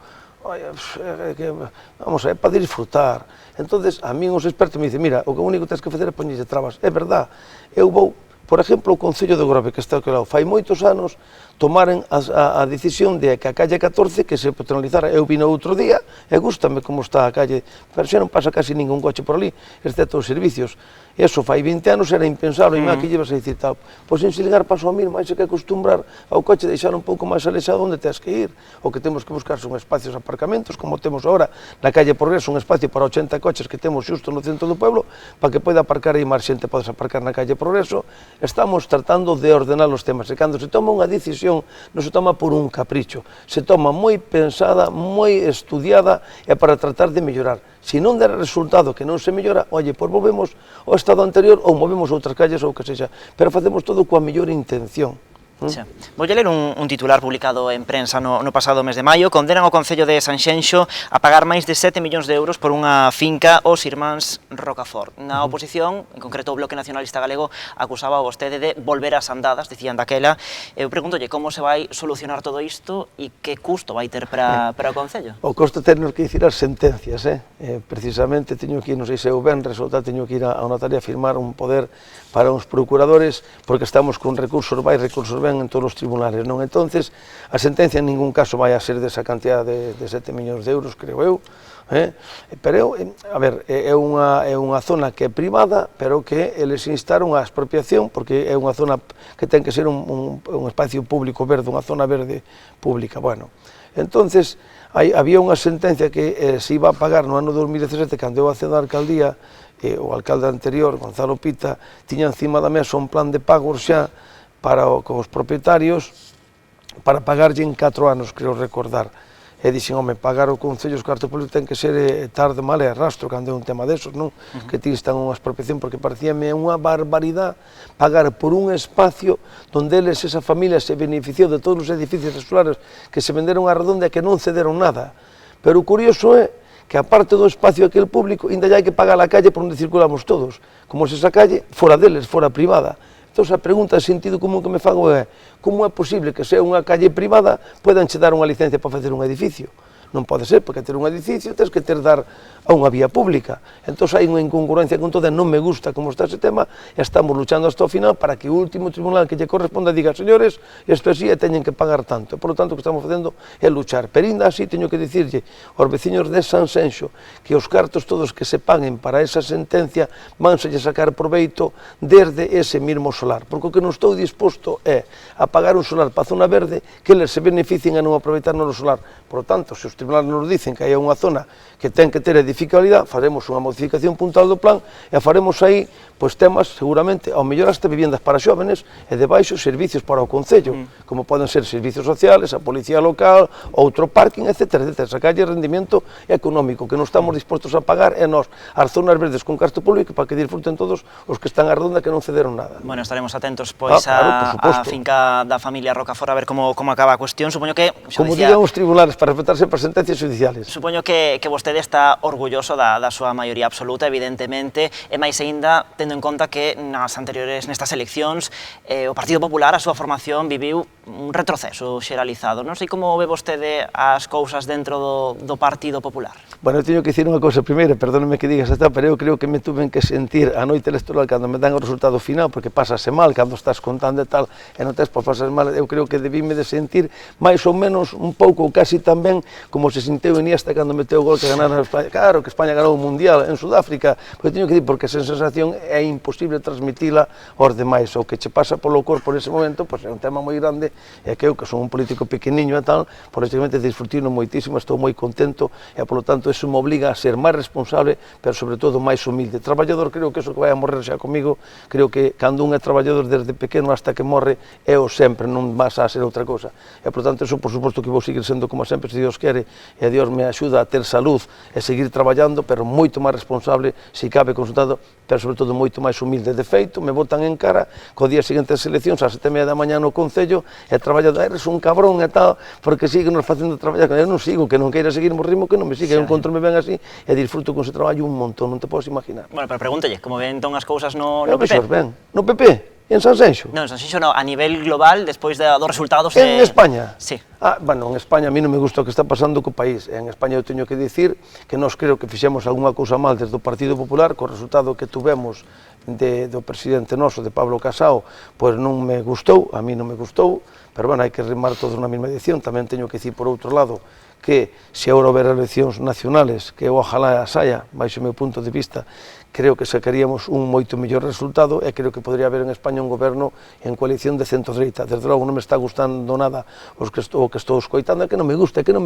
vamos a ver, para disfrutar. Entonces, a mí os expertos me dicen, mira, o que único que tens que facer é poñerlle trabas. É verdad, eu vou, por exemplo, o Concello de Grove, que está ao lado, fai moitos anos, tomaren a decisión de que a calle 14 que se penalizara. Eu vino outro día e gústame como está a calle, pero xa non pasa casi ningún coche por ali, excepto os servicios. Eso fai 20 anos era impensable, que llevas a dicir tal. Pois en Silgar pasou a mismo, hai que acostumbrar ao coche, deixar un pouco máis alexado onde tens que ir. O que temos que buscar son espacios de aparcamentos, como temos agora na calle Progreso, un espacio para 80 coches que temos xusto no centro do pueblo, para que poida aparcar aí máis xente, podes aparcar na calle Progreso. Estamos tratando de ordenar os temas, e cando se toma unha decisión decisión non se toma por un capricho, se toma moi pensada, moi estudiada e para tratar de mellorar. Se non der resultado que non se mellora, oye, pois volvemos ao estado anterior ou movemos outras calles ou que sexa, pero facemos todo coa mellor intención. Sí. Voy a ler un titular publicado en prensa no pasado mes de maio. Condenan o Concello de Sanxenxo a pagar máis de 7 millóns de euros por unha finca aos irmáns Rocafort. Na oposición, en concreto o Bloque Nacionalista Galego, acusaba a vostede de volver ás andadas, dicían daquela. Eu pregúntolle como se vai solucionar todo isto e que custo vai ter para o Concello? O custo ternos que dicir as sentencias, precisamente teño que ir, non sei se eu ben, resulta, teño que ir ao notario a firmar un poder para uns procuradores, porque estamos con recursos vai, recursos ben en todos os tribunales, non? Entonces, a sentencia en ningún caso vai a ser desa cantidad de 7 millóns de euros, creo eu, pero, a ver, é unha zona que é privada, pero que eles instaron a expropiación, porque é unha zona que ten que ser un espacio público verde, unha zona verde pública, bueno. Entonces, había unha sentencia que se iba a pagar no ano 2017, cando eu accedí á alcaldía, o alcalde anterior, Gonzalo Pita, tiña encima da mesa un plan de pagos xa con os propietarios para pagarlle en 4 anos, creo recordar. E dixen, home, pagar o Concello os cartos públicos ten que ser tarde, mal e arrastro, cando é un tema desos, non? Que ti están unha expropiación, porque parecíame unha barbaridade pagar por un espacio donde eles, esa familia, se beneficiou de todos os edificios escolares que se venderon a redonda e que non cederon nada. Pero o curioso é que aparte do espacio aquel público, ainda hai que pagar a calle por onde circulamos todos, como se esa calle fora deles, fora privada. Entón, a pregunta de sentido común que me fago é, como é posible que sea unha calle privada podan che dar unha licencia para facer un edificio? Non pode ser, porque ter un edificio tens que dar a unha vía pública. Entón, hai unha incongruencia con toda, non me gusta como está ese tema, e estamos luchando hasta o final para que o último tribunal que lle corresponda diga, señores, isto é así e teñen que pagar tanto. Por lo tanto, o que estamos facendo é luchar. Pero ainda así, teño que dicirlle aos veciños de Sanxenxo que os cartos todos que se paguen para esa sentencia vanse lle sacar proveito desde ese mismo solar. Porque o que non estou disposto é a pagar un solar para a zona verde que eles se beneficien a non aproveitar no solar. Por lo tanto, se os tribunales nos dicen que hai unha zona que ten que ter edificabilidade, faremos unha modificación puntual do plan e faremos aí pois temas, seguramente, ao mellor hasta viviendas para xóvenes e debaixo servicios para o Concello, como poden ser servicios sociales, a policía local, outro parking, etc. Esa calle rendimiento económico que non estamos dispostos a pagar e nós, as zonas verdes con carto público para que disfruten todos os que están a redonda que non cederon nada. Bueno, estaremos atentos pois a finca da familia Rocafort a ver como acaba a cuestión. Supoño que, como digan os tribunales, para respetar sempre as sentencias judiciales. Supoño que vostede está orgulloso da súa maioría absoluta, evidentemente, e máis aínda tendo en conta que nestas eleccións o Partido Popular, a súa formación, viviu un retroceso xeralizado. Non sei como ve vostede as cousas dentro do Partido Popular. Bueno, eu teño que dicir unha cousa primeiro, perdóneme que digas esta, pero eu creo que me tuven que sentir a noite electoral cando me dan o resultado final, porque pásase mal, cando estás contando e tal, e non tes, pois pasas mal, eu creo que debíme de sentir máis ou menos un pouco, ou casi tamén, como se sinteu Iniesta cando meteu o gol que ganaron a España. Claro que España ganou o Mundial en Sudáfrica, pero teño que dicir, porque esa sensación é imposible transmitila aos demais. O que che pasa polo corpo nese momento, pois é un tema moi grande, e que eu, que son un político pequeniño e tal, lógicamente disfrutino moitísimo, estou moi contento, e polo tanto eso me obliga a ser máis responsable, pero sobre todo máis humilde. Traballador, creo que eso que vai a morrer xa comigo, creo que cando un é traballador desde pequeno hasta que morre, é o sempre, non vas a ser outra cousa. E polo tanto, eso por suposto que vou seguir sendo como sempre, se Dios quere, e Dios me axuda a ter salud e seguir traballando, pero moito máis responsable, se cabe consultado, pero sobre todo moito máis humilde. De feito, me botan en cara co día seguinte das eleccións, ás 7:30 da mañá no Concello, e traballando, eres un cabrón e tal, porque síguenos facendo traballar. Eu non sigo, que non queira seguir o ritmo, que non me siga, eu encontro-me ben así, e disfruto con ese traballo un montón, non te podes imaginar. Bueno, pero pregúntelle, como ven entón as cousas no PP? Ben, no PP? En Sanxenxo? Non, en Sanxenxo non, a nivel global, despois dos resultados En España? Sí. Bueno, en España a mí non me gusta o que está pasando co país. En España eu teño que dicir que nós creo que fixemos algunha cousa mal desde o Partido Popular, co resultado que tuvemos do presidente noso, de Pablo Casado, pois non me gustou, a mí non me gustou, pero bueno, hai que remar todos na mesma edición. Tamén teño que dicir, por outro lado, que se agora houber eleccións nacionales, que ojalá as haya, baixo o meu punto de vista, creo que sacaríamos un moito mellor resultado e creo que podría haber en España un goberno en coalición de centro-dereita. Desde logo non me está gustando nada o o que estou escoitando é que non me gusta, que non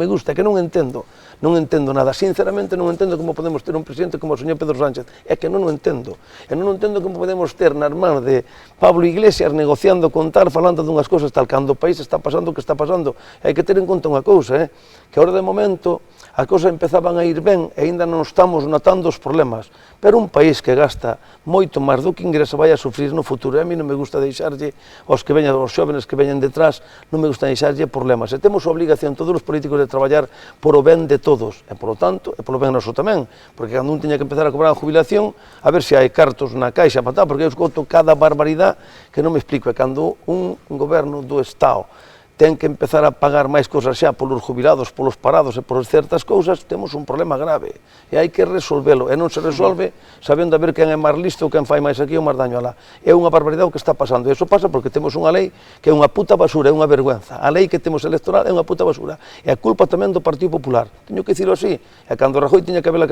non entendo nada, sinceramente non entendo como podemos ter un presidente como o señor Pedro Sánchez, é que non o entendo, e non entendo como podemos ter nas mans de Pablo Iglesias negociando con tal, falando dunhas cousas tal, cando o país está pasando o que está pasando, e hai que ter en conta unha cousa, que ahora de momento as cousas empezaban a ir ben e ainda non estamos notando os problemas, pero un país que gasta moito máis do que ingresa vai a sufrir no futuro, e a mí non me gusta deixarlle aos que veñan, aos xóvenes que veñan detrás, non me gusta deixarlle problemas, e temos a obligación todos os políticos de traballar por o ben de todos, e polo tanto, e polo ben noso tamén, porque cando un teña que empezar a cobrar a jubilación, a ver se hai cartos na caixa para tal, porque eu escoto cada barbaridade que non me explico, e cando un goberno do Estado ten que empezar a pagar máis cousas xa polos jubilados, polos parados e por certas cousas, temos un problema grave e hai que resolvelo, e non se resolve sabendo a ver quen é máis listo, quen fai máis aquí ou máis daño alá. É unha barbaridade o que está pasando, e iso pasa porque temos unha lei que é unha puta basura, é unha vergüenza. A lei que temos electoral é unha puta basura, e a culpa tamén do Partido Popular. Teño que dicilo así, e cando Rajoy tiña que habela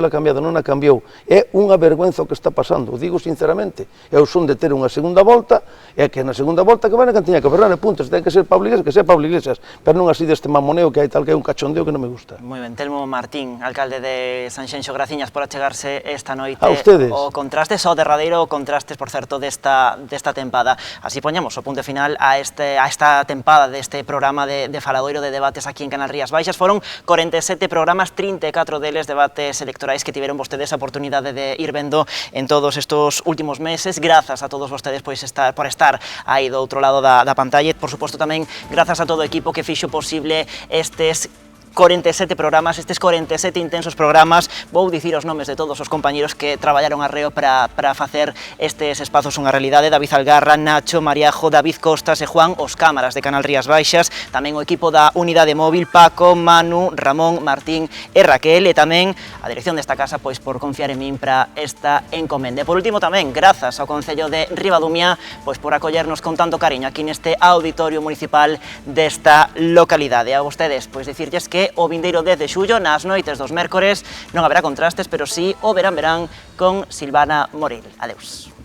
cambiado, non a cambiou. É unha vergüenza o que está pasando, o digo sinceramente. Eu son de ter unha segunda volta, e que na segunda volta que van a quen tiña que gobernar, e punto, se ten que ser Pablo Iglesias, que sea Pablo Iglesias, pero non así deste mamoneo que hai tal que é un cachondeo que non me gusta. Moi ben, Telmo Martín, alcalde de Sanxenxo, graciñas por achegarse esta noite. A ustedes. O contrastes, o derradeiro contrastes, por certo, desta tempada. Así poñamos o punto final a esta tempada deste programa de faladoiro de debates aquí en Canal Rías Baixas. Foron 47 programas, 34 deles debates electorais que tiveron vostedes a oportunidade de ir vendo en todos estos últimos meses. Grazas a todos vostedes por estar aí do outro lado da pantalla. Por suposto, tamén grazas a todo o equipo que fixo posible estes 47 programas, estes 47 intensos programas. Vou dicir os nomes de todos os compañeros que traballaron arreo para facer estes espazos unha realidade: David Algarra, Nacho, Mariajo, David Costas e Juan, os cámaras de Canal Rías Baixas, tamén o equipo da unidade móvil, Paco, Manu, Ramón, Martín e Raquel, e tamén a dirección desta casa pois por confiar en min para esta encomende. Por último tamén, grazas ao Concello de Ribadumia pois por acollernos con tanto cariño aquí neste auditorio municipal desta localidade. A vostedes pois dicirlles que o vindeiro 10 de xullo, nas noites dos mércores, non haberá contrastes, pero sí o verán con Silvana Moril. Adeus.